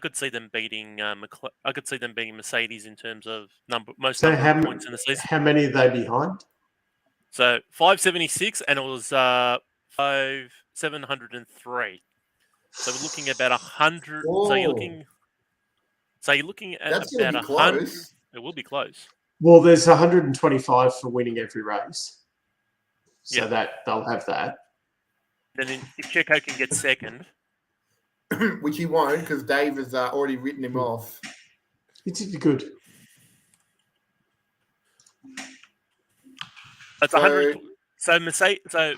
could see them beating Mercedes in terms of number of points in the season. How many are they behind? So 576, and it was 703. So we're looking at about 100. Whoa. So you're looking at that's about 100. Close. It will be close. Well, there's 125 for winning every race, so that they'll have that. Then if Checo can get second, which he won't because Dave has already written him off. It's good. That's 100. So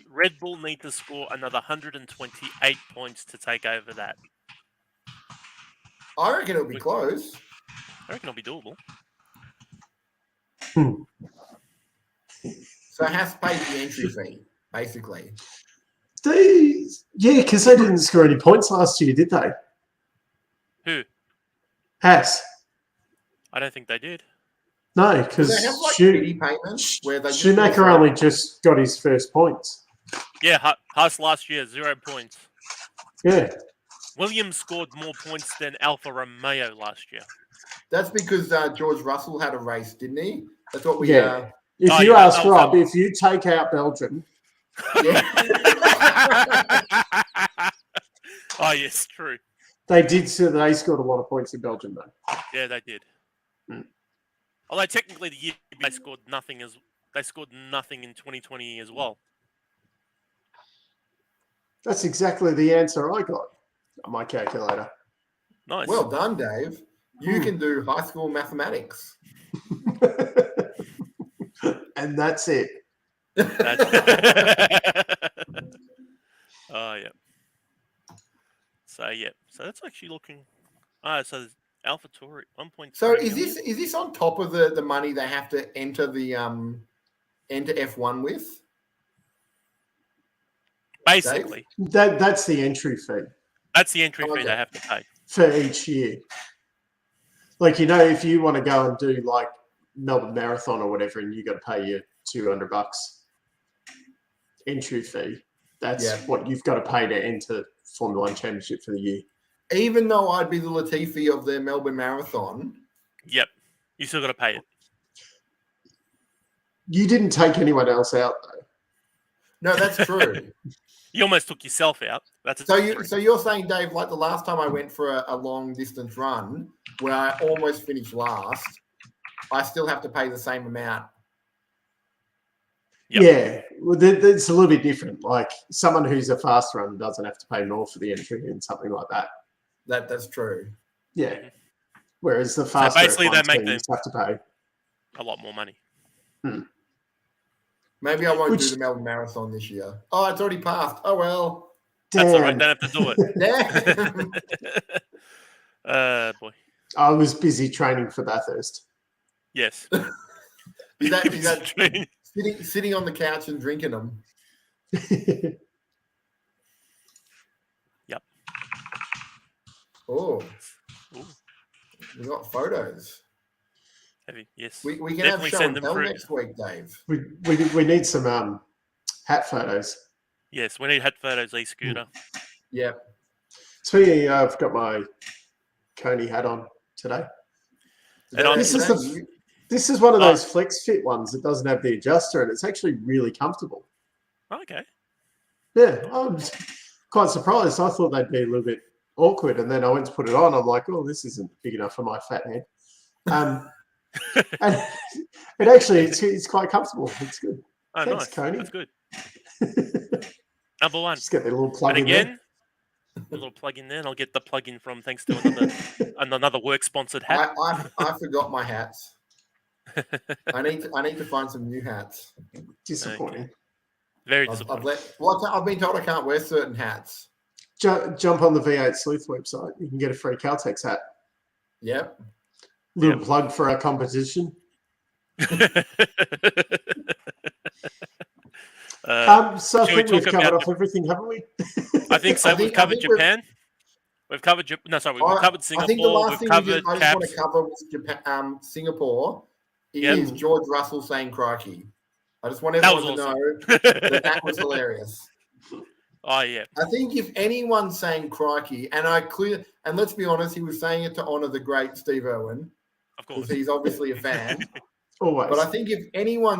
Red Bull need to score another 128 points to take over that. I reckon it'll be close. I reckon it'll be doable. So Haas paid the entry fee, basically. Because they didn't score any points last year, did they? Who? Haas. I don't think they did. No, because Schumacher only just got his first points. Yeah, Haas last year, 0 points. Yeah. Williams scored more points than Alfa Romeo last year. That's because George Russell had a race, didn't he? That's what we... Yeah. If you ask Rob, if you take out Belgium... Yeah. Oh, yes, true. They scored a lot of points in Belgium, though. Yeah, they did. Although technically the year they scored nothing in 2020 as well. That's exactly the answer I got on my calculator. Nice. Well done, Dave. You can do high school mathematics. And that's it. Oh, yeah. So that's actually looking... so AlphaTauri 1.3 So is million. this on top of the money they have to enter the enter F1 with? Basically. That's the entry fee. That's the entry fee they have to pay. For each year. Like, if you want to go and do like Melbourne Marathon or whatever and you got to pay your $200 entry fee, that's what you've got to pay to enter Formula One Championship for the year. Even though I'd be the Latifi of the Melbourne Marathon. Yep. You still got to pay it. You didn't take anyone else out, though. No, that's true. You almost took yourself out. So you're saying, Dave, like the last time I went for a long distance run where I almost finished last, I still have to pay the same amount. Yep. Yeah, well, it's a little bit different. Like someone who's a fast runner doesn't have to pay more for the entry and something like that. That's true. Yeah. Whereas the fast basically they make teams have to pay a lot more money. Maybe I won't do the Melbourne Marathon this year. Oh, it's already passed. Oh well. That's all right. Don't have to do it. Boy. I was busy training for Bathurst. Yes. Is that sitting on the couch and drinking them? Yep. Oh. We've got photos. Yes. We can have show and tell next week, Dave. We need some hat photos. Yes, we need hat photos, e-scooter. Yep. Speaking of, I've got my Coney hat on today. This is one of those flex fit ones that doesn't have the adjuster, and it's actually really comfortable. Okay. Yeah, I'm quite surprised. I thought they'd be a little bit awkward, and then I went to put it on. I'm like, oh, this isn't big enough for my fat head. And it actually, it's quite comfortable. It's good. Oh, thanks, nice. Coney. That's good. Number one. Just get the little plug in again, there. a little plug in there, and I'll get the plug in from thanks to another work sponsored hat. I forgot my hats. I need to find some new hats. Disappointing. Okay. Very disappointing. I've been told I can't wear certain hats. Jump on the V8 Sleuth website. You can get a free Caltex hat. Yep. Little plug for our competition. So I think we've covered off everything, haven't we? I think so. We've covered Japan. We've covered we've covered Singapore. I think the last thing I just caps. want to cover was Japan, Singapore is George Russell saying crikey. I just want everyone to know that was hilarious. Oh yeah. I think if anyone's saying crikey, and let's be honest, he was saying it to honour the great Steve Irwin. Of course. Because he's obviously a fan. Always. But I think if anyone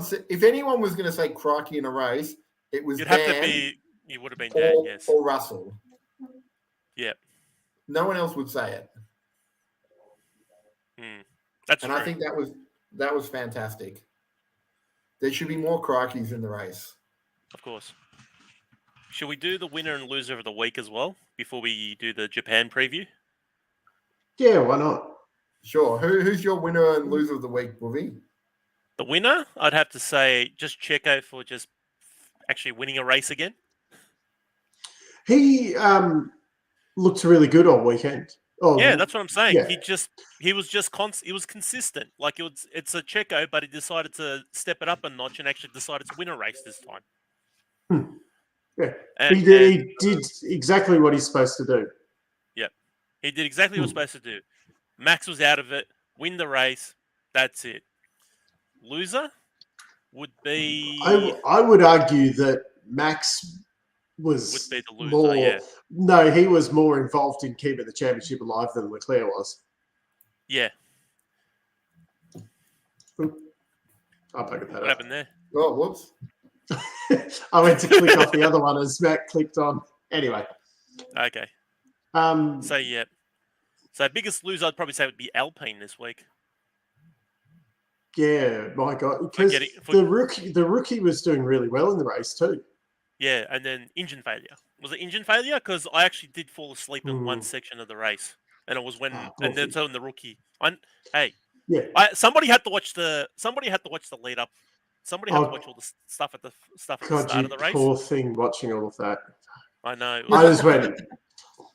was going to say crikey in a race, it was you would have been Dan, yes. Or Russell. Yeah. No one else would say it. That's and true. I think that was fantastic. There should be more crikeys in the race. Of course. Should we do the winner and loser of the week as well before we do the Japan preview? Yeah, why not? Sure. Who's your winner and loser of the week, Buvy? The winner, I'd have to say just Checo for just actually winning a race again. He looked really good all weekend. Oh, yeah, that's what I'm saying. Yeah. He was consistent. Like it's a Checo, but he decided to step it up a notch and actually decided to win a race this time. Yeah, he did exactly what he's supposed to do. Yep, he did exactly what he was supposed to do. Max was out of it. Win the race. That's it. Loser would be. I would argue that Max would be the loser. More, yeah. No, he was more involved in keeping the championship alive than Leclerc was. Yeah. I'll poke that What happened there? Oh, whoops. I went to click off the other one as Matt clicked on. Anyway. Okay. So biggest loser I'd probably say would be Alpine this week. Yeah, my God. Because the rookie was doing really well in the race too. Yeah, and then engine failure. Was it engine failure? Because I actually did fall asleep in one section of the race. And it was when and then so in the rookie. Somebody had to watch the lead up. Somebody had to watch all the stuff at the start of the race. Poor thing watching all of that. I know. I just went.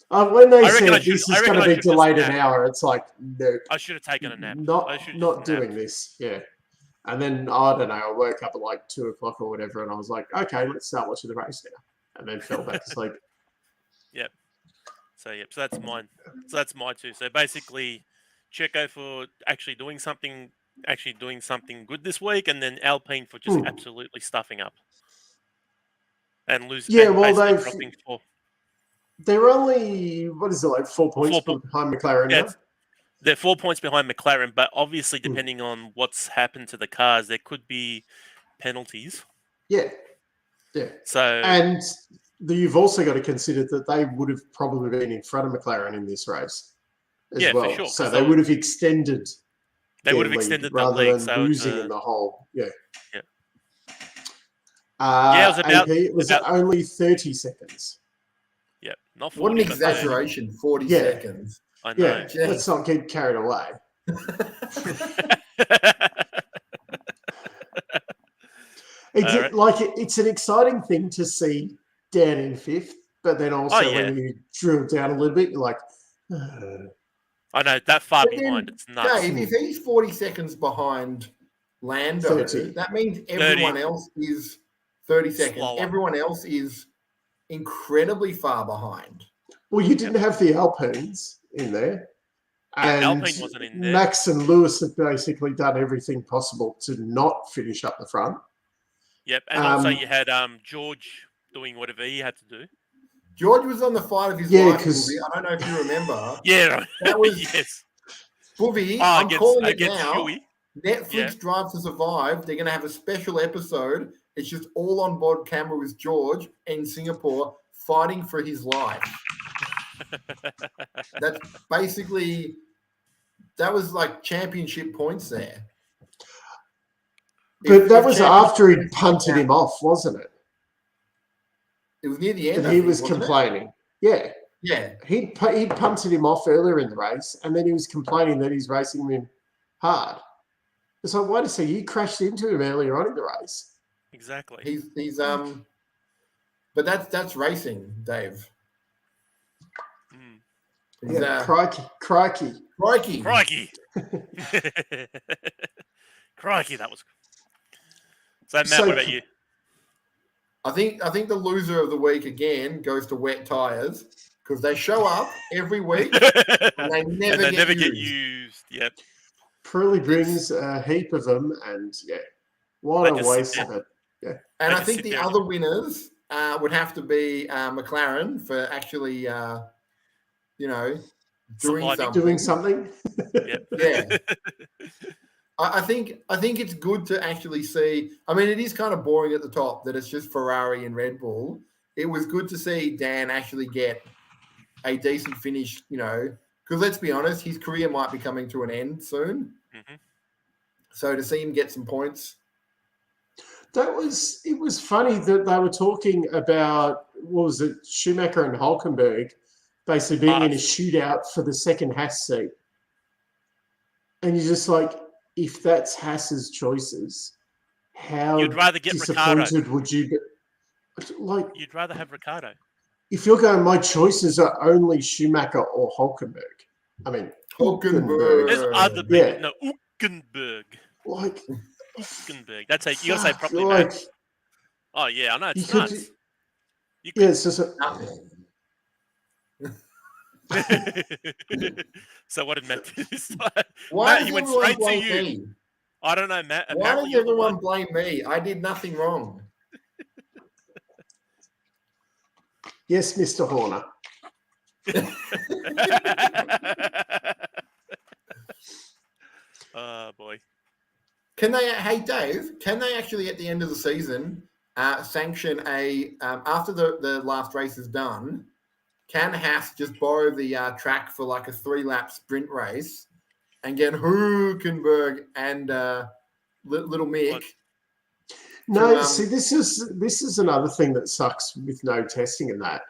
When they said this is going to be delayed an hour, it's like no. I should have taken a nap. Not doing this. Yeah. And then I don't know. I woke up at like 2:00 or whatever, and I was like, okay, let's start watching the race now. And then fell back to sleep. Yep. So that's mine. So that's my two. So basically, Checo for actually doing something good this week, and then Alpine for just absolutely stuffing up and losing. Yeah, well, they're only 4 points behind McLaren now. They're 4 points behind McLaren, but obviously, depending on what's happened to the cars, there could be penalties. Yeah. And you've also got to consider that they would have probably been in front of McLaren in this race as well. For sure. So they would have extended. They would have extended rather the lead, than losing in the whole. Yeah. it was only 30 seconds. Yeah, not 40. What an exaggeration, 40 seconds. I know. Yeah, let's not get carried away. It's an exciting thing to see Dan in fifth, but then also when you drill down a little bit, you're like, I know, that far behind, it's nuts. Dave, if he's 40 seconds behind Lando, 30. that means everyone else is 30 seconds. Slower. Everyone else is incredibly far behind. Well, you didn't have the Alpines in there. And Alpine wasn't in there. Max and Lewis have basically done everything possible to not finish up the front. Yep, and also you had George doing whatever he had to do. George was on the fight of his life, Buvy. I don't know if you remember. That was Buvy. I'm calling it now. Chewy. Netflix Drive to Survive. They're going to have a special episode. It's just all on board camera with George in Singapore fighting for his life. That's basically, that was like championship points there. But that was after he punted him off, wasn't it? It was near the end. And he was complaining. Yeah. He punted him off earlier in the race, and then he was complaining that he's racing him hard. It's like, wait a second, you crashed into him earlier on in the race. Exactly. He's but that's racing, Dave. Crikey. Crikey, that was. So Matt, what about you? I think the loser of the week again goes to wet tires because they show up every week and they never get used. Yep. Probably brings a heap of them, and what a waste of it. Yeah. And I think the other winners would have to be McLaren for actually, doing something. Yep. Yeah. I think it's good to actually see. I mean, it is kind of boring at the top that it's just Ferrari and Red Bull. It was good to see Dan actually get a decent finish, because let's be honest, his career might be coming to an end soon. Mm-hmm. So to see him get some points. It was funny that they were talking about, what was it, Schumacher and Hülkenberg basically being in a shootout for the second Haas seat. And you're just like, if that's Haas's choices, how you'd rather get disappointed Ricciardo. Would you be? Like, you'd rather have Ricciardo. If you're going, my choices are only Schumacher or Hülkenberg. I mean, Hülkenberg. There's other people. No, Hülkenberg. Like, Hülkenberg. That's how you got to say it properly, man. Oh yeah, I know it's nuts. It's just. So what did Matt do this time? Why Matt, he went straight to you. Me? I don't know, Matt. Why does everyone blame me? I did nothing wrong. Yes, Mr. Horner. Oh boy. Hey Dave, can they actually at the end of the season sanction after the last race is done? Can Haas just borrow the track for like a 3-lap sprint race and get Hülkenberg and little Mick? What? No, see, this is another thing that sucks with no testing and that.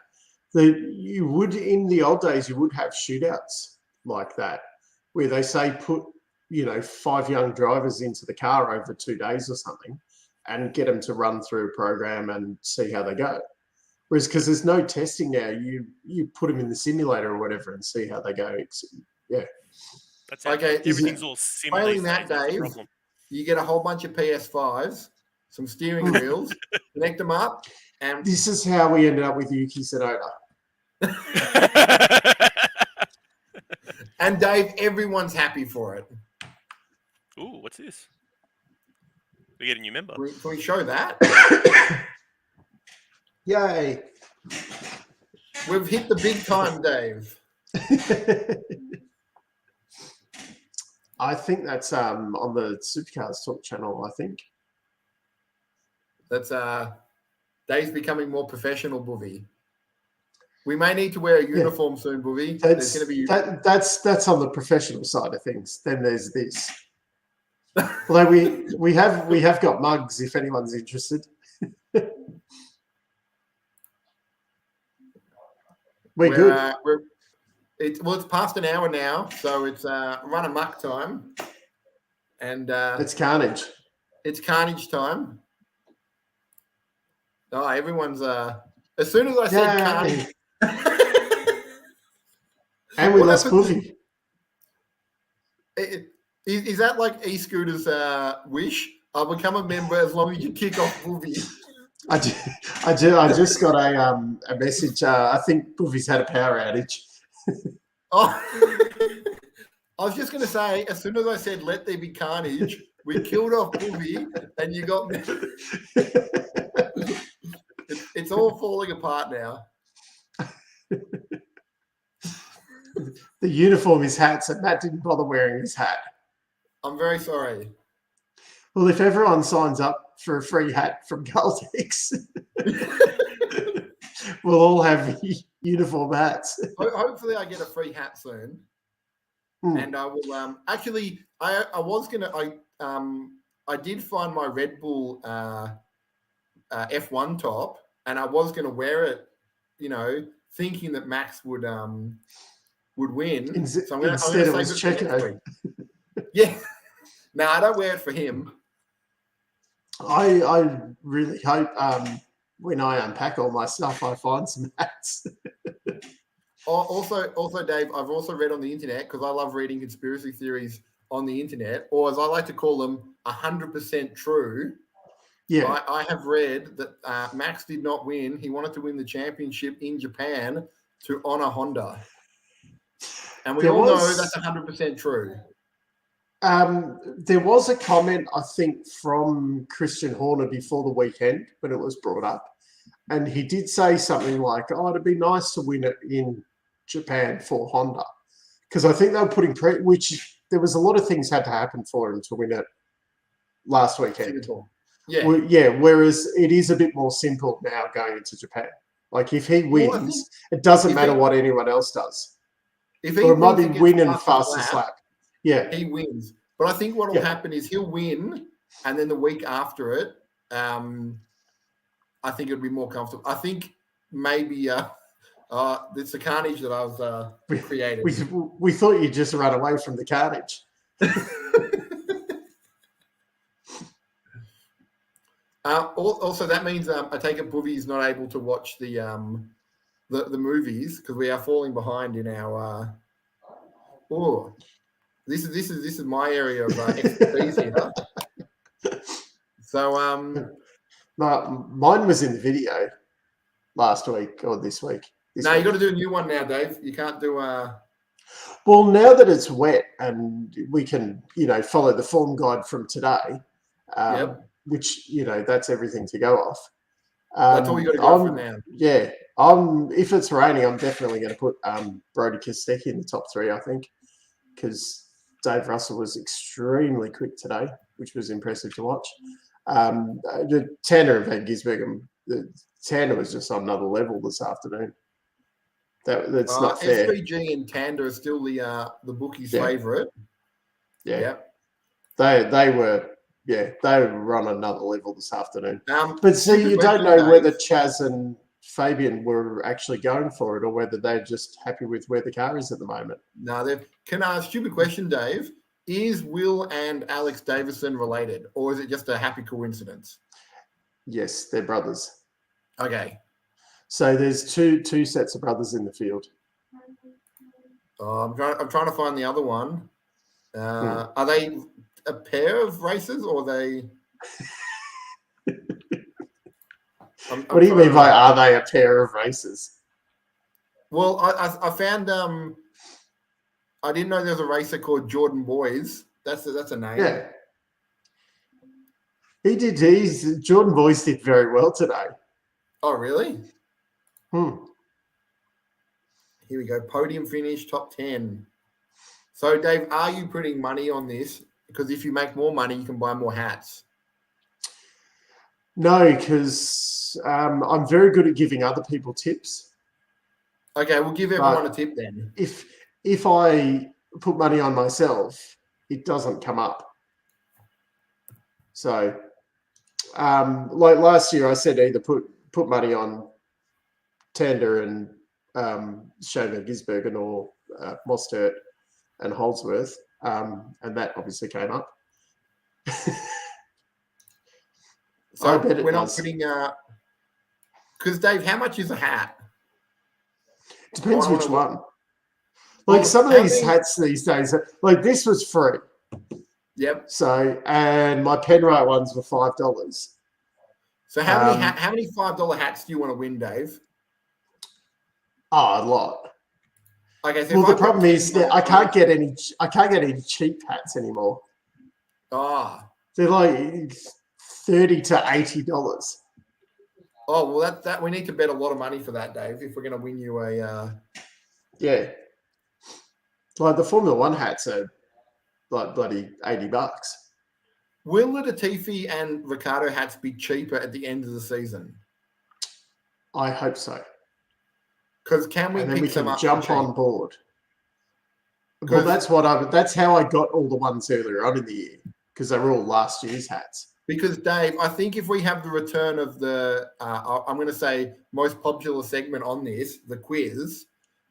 You would, in the old days, you would have shootouts like that where they say put 5 young drivers into the car over 2 days or something and get them to run through a program and see how they go. Whereas because there's no testing now, you put them in the simulator or whatever and see how they go. Yeah. That's okay. Everything's all simulated. Failing that, Dave, you get a whole bunch of PS5s, some steering wheels, connect them up, and this is how we ended up with Yuki Tsunoda. And Dave, everyone's happy for it. Ooh, what's this? We get a new member. Can we show that? Yay. We've hit the big time, Dave. I think that's on the Supercars Talk channel, I think. That's Dave's becoming more professional, Buvy. We may need to wear a uniform soon, Buvy. That's on the professional side of things. Then there's this. Although we have got mugs if anyone's interested. We're good. It's past an hour now, so it's run amok time, and it's carnage. It's carnage time. Oh, everyone's as soon as I said carnage, and we lost Buvy. Is that like e-scooter's wish? I'll become a member as long as you kick off Buvy. I just got a message. I think Buvy's had a power outage. Oh, I was just going to say, as soon as I said, let there be carnage, we killed off Buvy and you got me. It's all falling apart now. The uniform is hats, and Matt didn't bother wearing his hat. I'm very sorry. Well, if everyone signs up for a free hat from Caltex, we'll all have uniform hats. Hopefully I get a free hat soon. And I will actually I did find my Red Bull F1 top, and I was gonna wear it, thinking that Max would win. So I'm gonna save it Checo. Yeah. No, I don't wear it for him. I really hope when I unpack all my stuff, I find some hats. Also, Dave, I've also read on the internet, because I love reading conspiracy theories on the internet, or as I like to call them, 100% true. Yeah, I have read that Max did not win. He wanted to win the championship in Japan to honor Honda, and we all know that's 100% true. There was a comment, I think, from Christian Horner before the weekend when it was brought up, and he did say something like, "Oh, it'd be nice to win it in Japan for Honda," because I think they were putting which there was a lot of things had to happen for him to win it last weekend. Yeah, whereas it is a bit more simple now going into Japan. Like if he wins, it doesn't matter what anyone else does. Or it might be winning fastest lap. Yeah, he wins. But I think what will happen is he'll win, and then the week after it, I think it'll be more comfortable. I think maybe it's the carnage that I was creating. We thought you'd just run away from the carnage. Also, that means I take it Buvy is not able to watch the movies because we are falling behind in our. This is my area of expertise here. So mine was in the video last week or this week. You got to do a new one now, Dave. You can't do Well, now that it's wet and we can, follow the form guide from today, which that's everything to go off. That's all you got to go for now. Yeah, if it's raining, I'm definitely going to put Brody Kostecki in the top 3. I think because Dave Russell was extremely quick today, which was impressive to watch. The Tanner of Van Gisbergen, Tanner was just on another level this afternoon. That's not fair. SVG and Tander are still the bookie's favourite. Yeah. They were on another level this afternoon. But see, you don't know whether Chaz and Fabian were actually going for it or whether they're just happy with where the car is at the moment. No, can I ask a stupid question, Dave? Is Will and Alex Davison related, or is it just a happy coincidence? Yes, they're brothers. Okay. So there's two sets of brothers in the field. I'm trying to find the other one. Are they a pair of racers, or are they? What do you mean by are they a pair of racers? Well, I found I didn't know there was a racer called Jordan Boys. That's a name. Yeah. Jordan Boys did very well today. Oh, really? Here we go. Podium finish, top 10. So, Dave, are you putting money on this? Because if you make more money, you can buy more hats. No, because I'm very good at giving other people tips. Okay, we'll give everyone a tip then. If I put money on myself, it doesn't come up. So, like last year, I said either put money on Tander and Schober, Gisbergen, or Mostert and Holdsworth, and that obviously came up. So I bet we're not putting. Because Dave, how much is a hat? Depends which one. Like some of these hats these days, like this was free. Yep. So, and my Penrite ones were $5. So how many $5 hats do you want to win, Dave? Oh, a lot. Okay. So well, the problem is that I can't get any cheap hats anymore. Ah. They're like $30 to $80. Oh well, that we need to bet a lot of money for that, Dave. If we're going to win you a. Yeah. Like the Formula One hats are like bloody $80. Will the Latifi and Ricciardo hats be cheaper at the end of the season? I hope so. Because can we pick them up? Jump on board. Well, that's how I got all the ones earlier on in the year because they were all last year's hats. Because Dave, I think if we have the return of the, I'm going to say most popular segment on this, the quiz,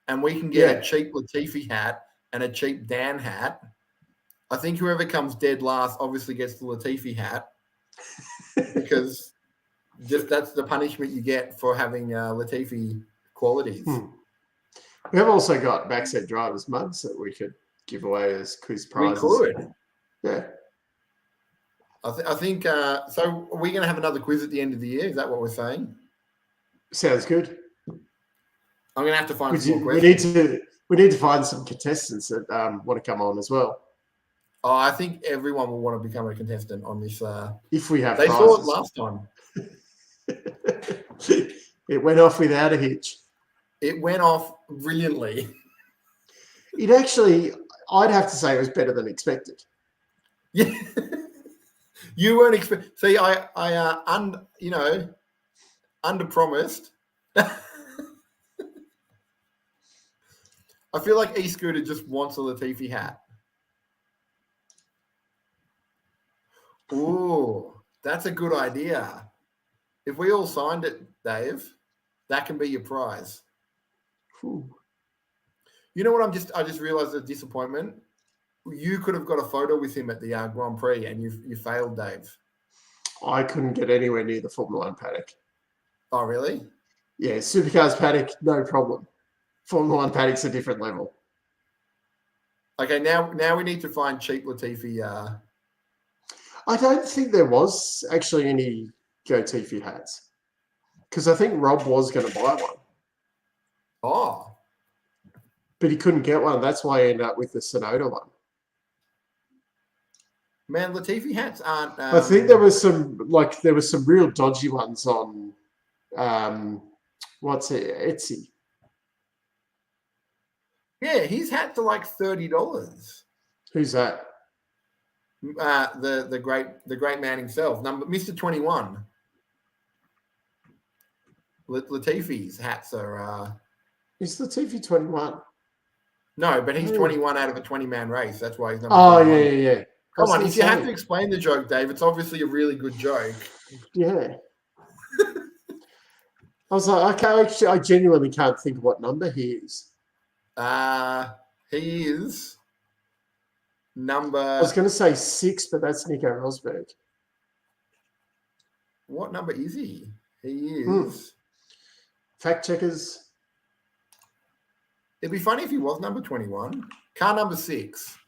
and we can get a cheap Latifi hat and a cheap Dan hat, I think whoever comes dead last obviously gets the Latifi hat because just that's the punishment you get for having Latifi qualities. We have also got backseat drivers mugs that we could give away as quiz prizes. We could. Yeah. I think so. Are we going to have another quiz at the end of the year? Is that what we're saying? Sounds good. I'm going to have to find some more questions. We need to find some contestants that want to come on as well. Oh, I think everyone will want to become a contestant on this. If we have, they prizes. saw it last time. It went off without a hitch. It went off brilliantly. It actually, I'd have to say, it was better than expected. Yeah. You weren't expecting. See, I under-promised. I feel like E-Scooter just wants a Latifi hat. Ooh, that's a good idea. If we all signed it, Dave, that can be your prize. Ooh. You know what? I just realized a disappointment. You could have got a photo with him at the Grand Prix, and you failed, Dave. I couldn't get anywhere near the Formula One paddock. Oh, really? Yeah, Supercars paddock, no problem. Formula One paddock's a different level. Okay, now we need to find cheap Latifi. I don't think there was actually any Latifi hats because I think Rob was going to buy one. Oh. But he couldn't get one. That's why he ended up with the Sonoda one. Man, Latifi hats aren't. I think there was some real dodgy ones on, Etsy. Yeah, his hats are like $30. Who's that? The great man himself, Mr. 21. Latifi's hats are. Is Latifi 21? No, but he's 21 out of a 20-man race. That's why he's number. Oh 21. Yeah. Come on, if you have to explain the joke, Dave, it's obviously a really good joke. Yeah. I was like, okay, I genuinely can't think of what number he is. He is number. I was going to say 6, but that's Nico Rosberg. What number is he? He is. Fact checkers. It'd be funny if he was number 21. Car number 6.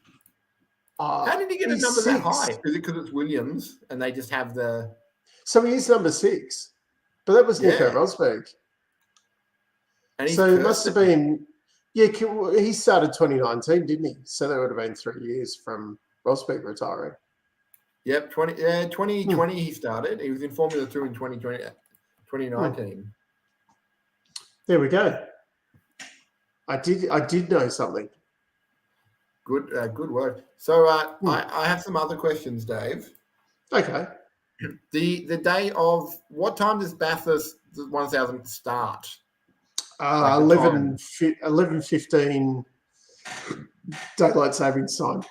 How did he get a number that high? Is it because it's Williams and they just have the... So he is number 6. But that was Nico Rosberg. And so it must have been... Yeah, he started 2019, didn't he? So that would have been 3 years from Rosberg retiring. Yep, 2020 he started. He was in Formula 2 in 2019. There we go. I did know something. Good word. So I have some other questions, Dave. Okay. The day of what time does Bathurst 1000 start? 11:15 daylight savings time.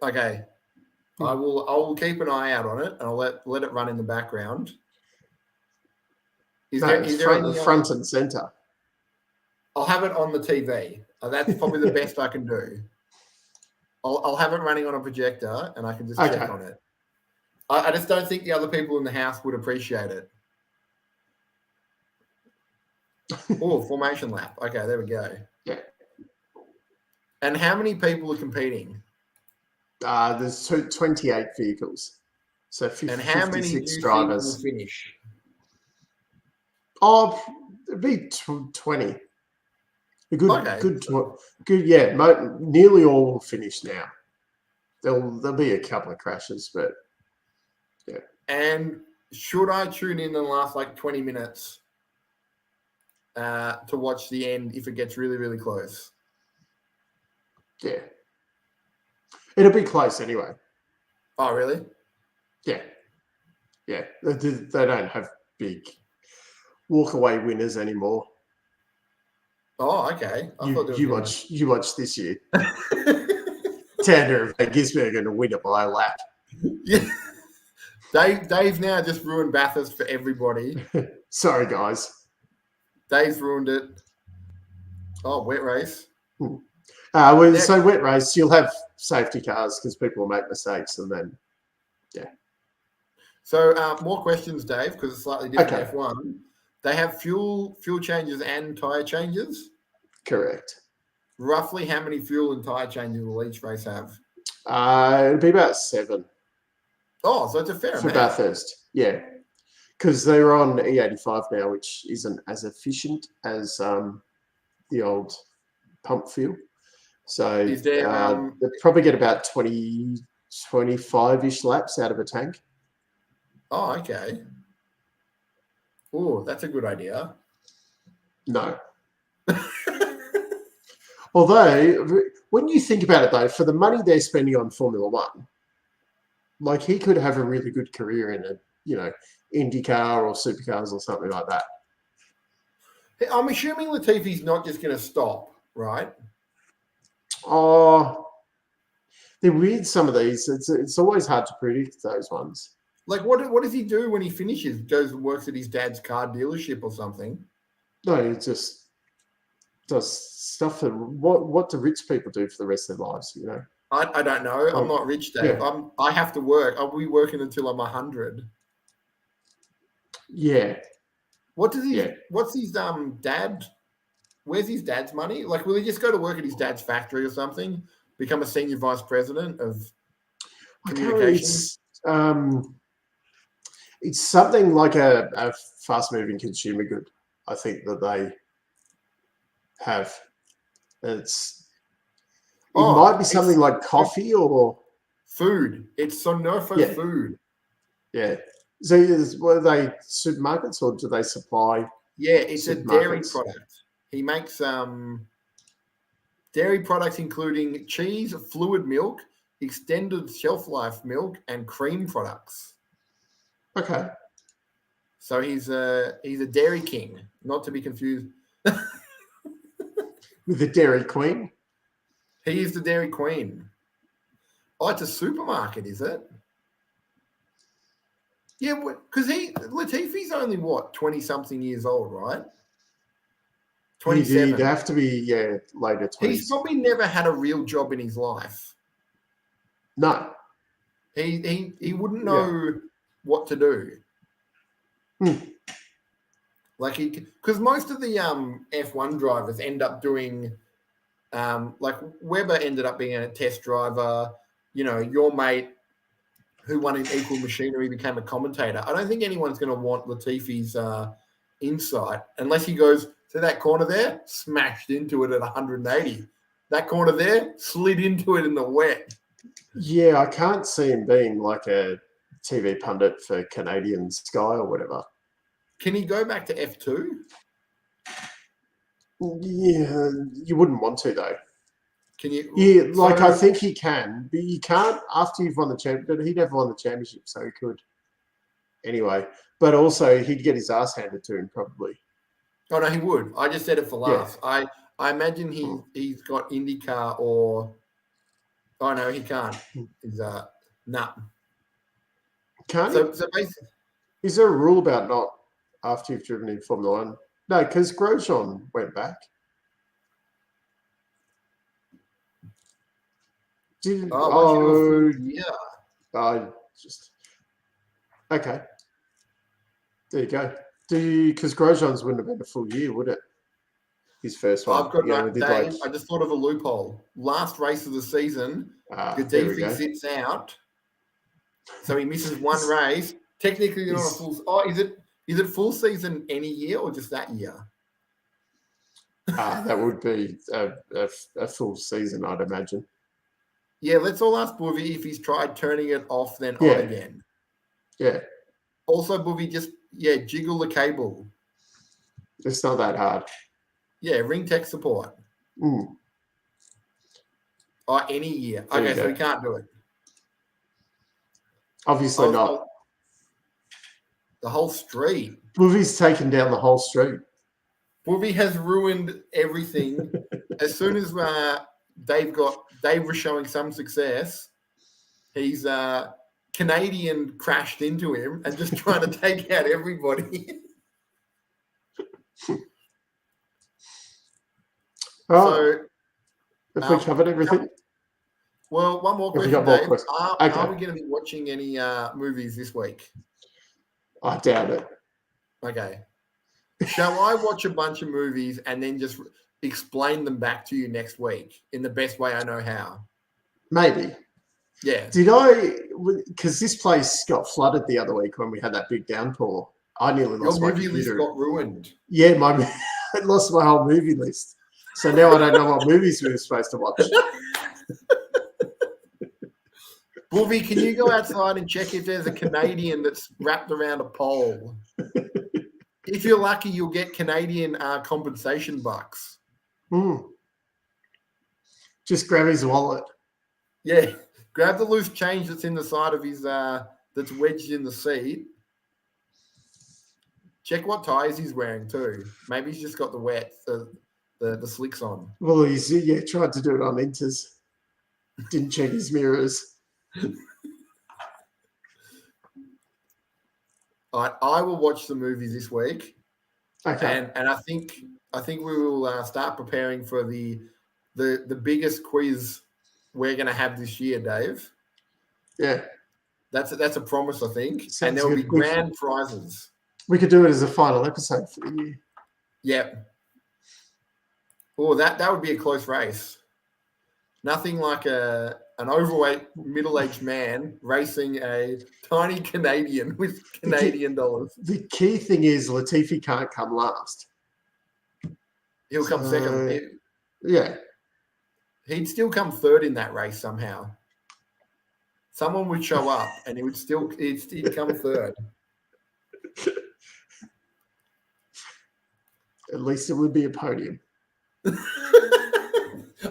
Okay. I will keep an eye out on it and I'll let it run in the background. Is there any front and center? I'll have it on the TV. That's probably the best I can do. I'll have it running on a projector, and I can just check on it. I just don't think the other people in the house would appreciate it. Oh, formation lap. Okay, there we go. Yeah. And how many people are competing? There's 28 vehicles. So 56 and how many do you drivers think will finish? Oh, it'd be 20. A good. Yeah, nearly all will finish now. There'll be a couple of crashes, but yeah. And should I tune in the last 20 minutes to watch the end if it gets really, really close? Yeah. It'll be close anyway. Oh, really? Yeah. Yeah. They don't have big walk-away winners anymore. Oh, okay. You watch this year. Tander and Gisberg are going to win it by a lap. Yeah. Dave now just ruined Bathurst for everybody. Sorry, guys. Dave's ruined it. Oh, wet race. So wet race, you'll have safety cars because people will make mistakes, and then, yeah. So more questions, Dave, because it's slightly different F1. They have fuel changes and tyre changes? Correct. Roughly how many fuel and tyre changes will each race have? It'll be about 7. Oh, so it's a fair amount. For Bathurst, yeah. Because they're on E85 now, which isn't as efficient as the old pump fuel. So they'll probably get about 20, 25-ish laps out of a tank. Oh, okay. Oh, that's a good idea. No. Although, when you think about it, though, for the money they're spending on Formula One, he could have a really good career in a, IndyCar or supercars or something like that. I'm assuming Latifi's not just going to stop, right? Oh, they're weird, some of these. It's always hard to predict those ones. What does he do when he finishes? Goes and works at his dad's car dealership or something? No, he just does stuff that what do rich people do for the rest of their lives, I don't know. I'm not rich, Dave. Yeah. I have to work. I'll be working until I'm 100. Yeah. What's his dad? Where's his dad's money? Will he just go to work at his dad's factory or something? Become a senior vice president of communications? It's something like a fast-moving consumer good, I think, that they have. It might be something like coffee or food. It's Sonofo food. Yeah. So were they supermarkets or do they supply? Yeah, it's a dairy product. He makes dairy products including cheese, fluid milk, extended shelf life milk, and cream products. Okay. So he's a dairy king, not to be confused with the Dairy Queen. He is the Dairy Queen. Oh, it's a supermarket, is it? Yeah, because Latifi's only 20-something years old, right? 27. He'd have to be later 20s. He's probably never had a real job in his life. No. He wouldn't know what to do. Because most of the F1 drivers end up doing, Webber ended up being a test driver. Your mate who won in Equal Machinery became a commentator. I don't think anyone's going to want Latifi's insight unless he goes to that corner there, smashed into it at 180. That corner there, slid into it in the wet. Yeah, I can't see him being like a TV pundit for Canadian Sky or whatever. Can he go back to F2? Yeah, you wouldn't want to, though. Can you? Yeah, I think he can, but you can't after you've won the championship. He never won the championship, so he could. Anyway, but also he'd get his ass handed to him probably. Oh no, he would. I just said it for laughs. Yeah. I imagine he's got IndyCar or. Oh no, he can't. He's nah. Can't he? So basically, is there a rule about not after you've driven in Formula One? No, because Grosjean went back. Okay. There you go. Because Grosjean's wouldn't have been a full year, would it? His first one. I've got Dave. I just thought of a loophole. Last race of the season, Gadifi sits out, so he misses one race. Technically, not a full. Oh, is it full season any year or just that year? That would be a full season, I'd imagine. Yeah, let's all ask Buvy if he's tried turning it off, then on again. Yeah. Also, Buvy, just jiggle the cable. It's not that hard. Yeah, ring tech support. Any year. Okay, so we can't do it. Obviously not. The whole street. Buvy's taken down the whole street. Buvy has ruined everything. As soon as Dave was showing some success, he's Canadian crashed into him and just trying to take out everybody. So, have we covered everything? Well, one more question, Dave. Are we going to be watching any movies this week? I doubt it. Okay. Shall I watch a bunch of movies and then just explain them back to you next week in the best way I know how? Maybe. Yeah. Did I? Because this place got flooded the other week when we had that big downpour. I nearly lost my computer. Your movie list got ruined. Yeah, I lost my whole movie list. So now I don't know what movies we were supposed to watch. Buvy, can you go outside and check if there's a Canadian that's wrapped around a pole? If you're lucky, you'll get Canadian compensation bucks. Just grab his wallet. Yeah, grab the loose change that's in the side of his that's wedged in the seat. Check what tires he's wearing too. Maybe he's just got the slicks on. Well, he's tried to do it on Inters. Didn't check his mirrors. All right, I will watch the movies this week. Okay. And I think we will start preparing for the biggest quiz we're going to have this year, Dave. Yeah. That's a promise, I think. Sounds and there will be grand prizes. We could do it as a final episode for the year. Yep. Oh, that would be a close race. Nothing like an overweight middle-aged man racing a tiny Canadian with Canadian dollars. The key thing is Latifi can't come last. He'll come second. Yeah. He'd still come third in that race somehow. Someone would show up and he'd come third. At least it would be a podium.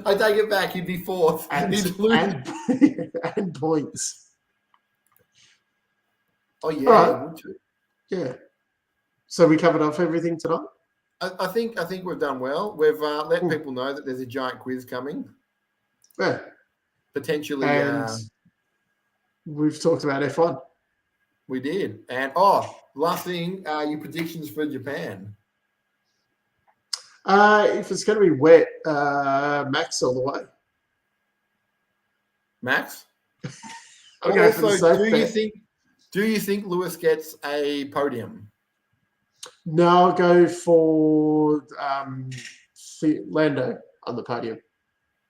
I take it back. He'd be fourth. And points. Oh, yeah. Right. Yeah. So we covered off everything tonight? I think we've done well. We've let people know that there's a giant quiz coming. Yeah. Potentially. And we've talked about F1. We did. And, last thing, your predictions for Japan. If it's going to be wet, Max all the way. Max? Okay. Also, do you think Lewis gets a podium? No, I'll go for Lando on the podium.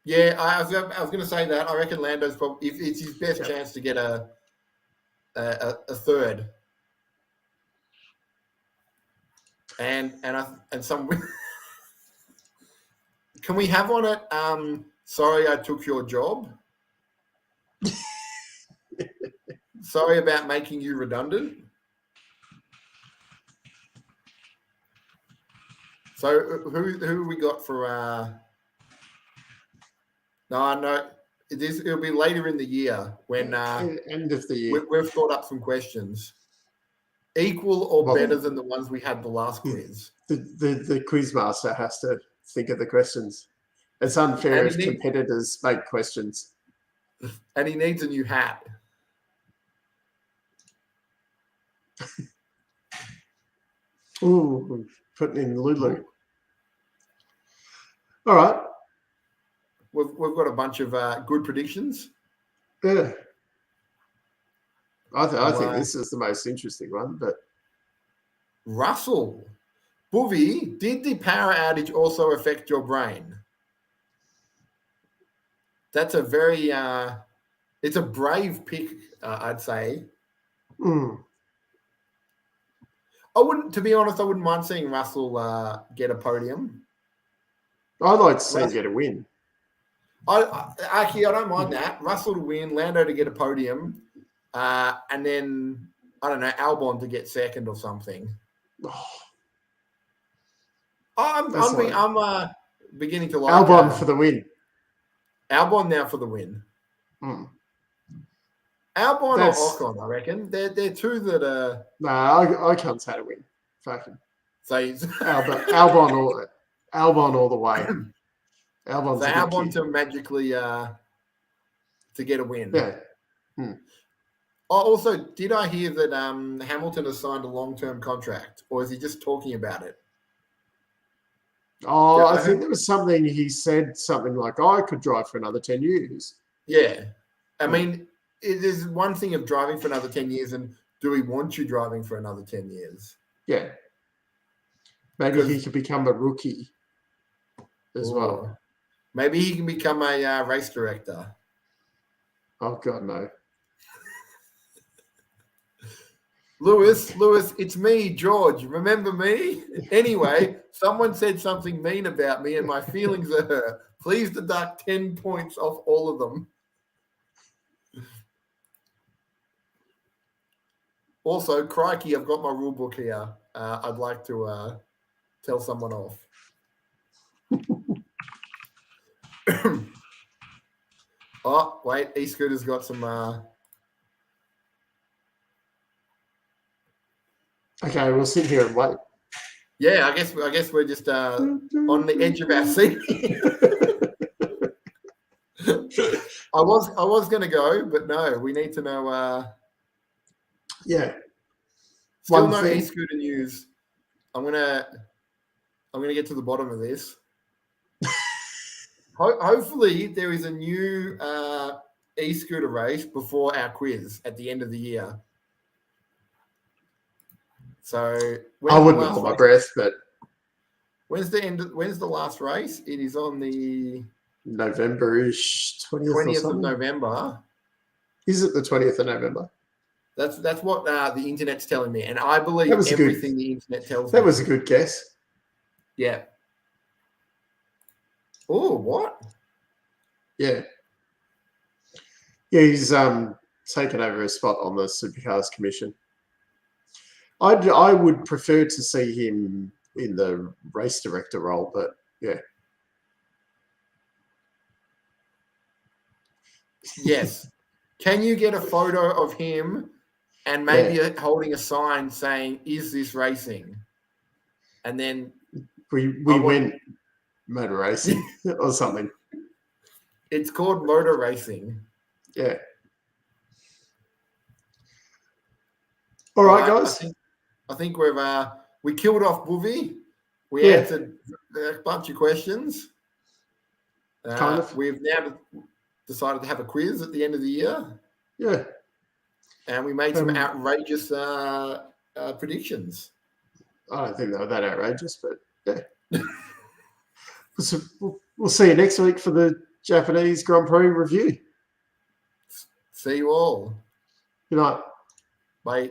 Yeah, I was going to say that. I reckon Lando's probably it's his best chance to get a third. And some. Can we have on it? Sorry, I took your job. Sorry about making you redundant. So who we got for? No. It'll be later in the year when end of the year. We've thought up some questions, equal or better than the ones we had the last quiz. The quiz master has to think of the questions. It's unfair if competitors make questions. And he needs a new hat. Ooh, putting in Lulu. All right. we've got a bunch of good predictions. Yeah. I think this is the most interesting one, but Russell, Buvy, did the power outage also affect your brain? That's a very it's a brave pick, I'd say. To be honest, I wouldn't mind seeing Russell get a podium. I'd like to see him get a win. I don't mind that. Russell to win, Lando to get a podium, and then I don't know, Albon to get second or something. I'm beginning to like Albon for the win. Albon now for the win. Albon or Ocon, I reckon. They're two that are. No, I can't say to win. Fucking. So Albon all the way. Albon to magically to get a win. Yeah. Also, did I hear that Hamilton has signed a long-term contract, or is he just talking about it? Oh, I think there was something he said, something like, I could drive for another 10 years. Yeah. I mean, there's one thing of driving for another 10 years, and do we want you driving for another 10 years? Yeah. Maybe he could become a rookie as well. Maybe he can become a race director. Oh, God, no. Lewis, it's me, George. Remember me? Anyway, someone said something mean about me and my feelings are hurt. Please deduct 10 points off all of them. Also, crikey, I've got my rule book here. I'd like to tell someone off. Oh, wait, E-Scooter's got some... Okay, we'll sit here and wait. Yeah, I guess we're just on the edge of our seat. I was going to go, but no, we need to know. Yeah. Still no e-scooter news. I'm gonna get to the bottom of this. Hopefully, there is a new e-scooter race before our quiz at the end of the year. So I wouldn't hold my breath, but when's the last race? It is on the November-ish, 20th of November. Is it the 20th of November? That's what the internet's telling me, and I believe everything the internet tells me. That was a good guess. Yeah. Oh, what? Yeah. Yeah, he's taken over a spot on the Supercars Commission. I would prefer to see him in the race director role, but yeah. Yes. Can you get a photo of him and maybe holding a sign saying, "Is this racing?" And then we went motor racing or something. It's called motor racing. Yeah. All right, guys. I think we killed off Buvy. We answered a bunch of questions. Kind of. We've now decided to have a quiz at the end of the year. Yeah. And we made some outrageous predictions. I don't think they were that outrageous, but yeah. So we'll see you next week for the Japanese Grand Prix review. See you all. Good night. Bye.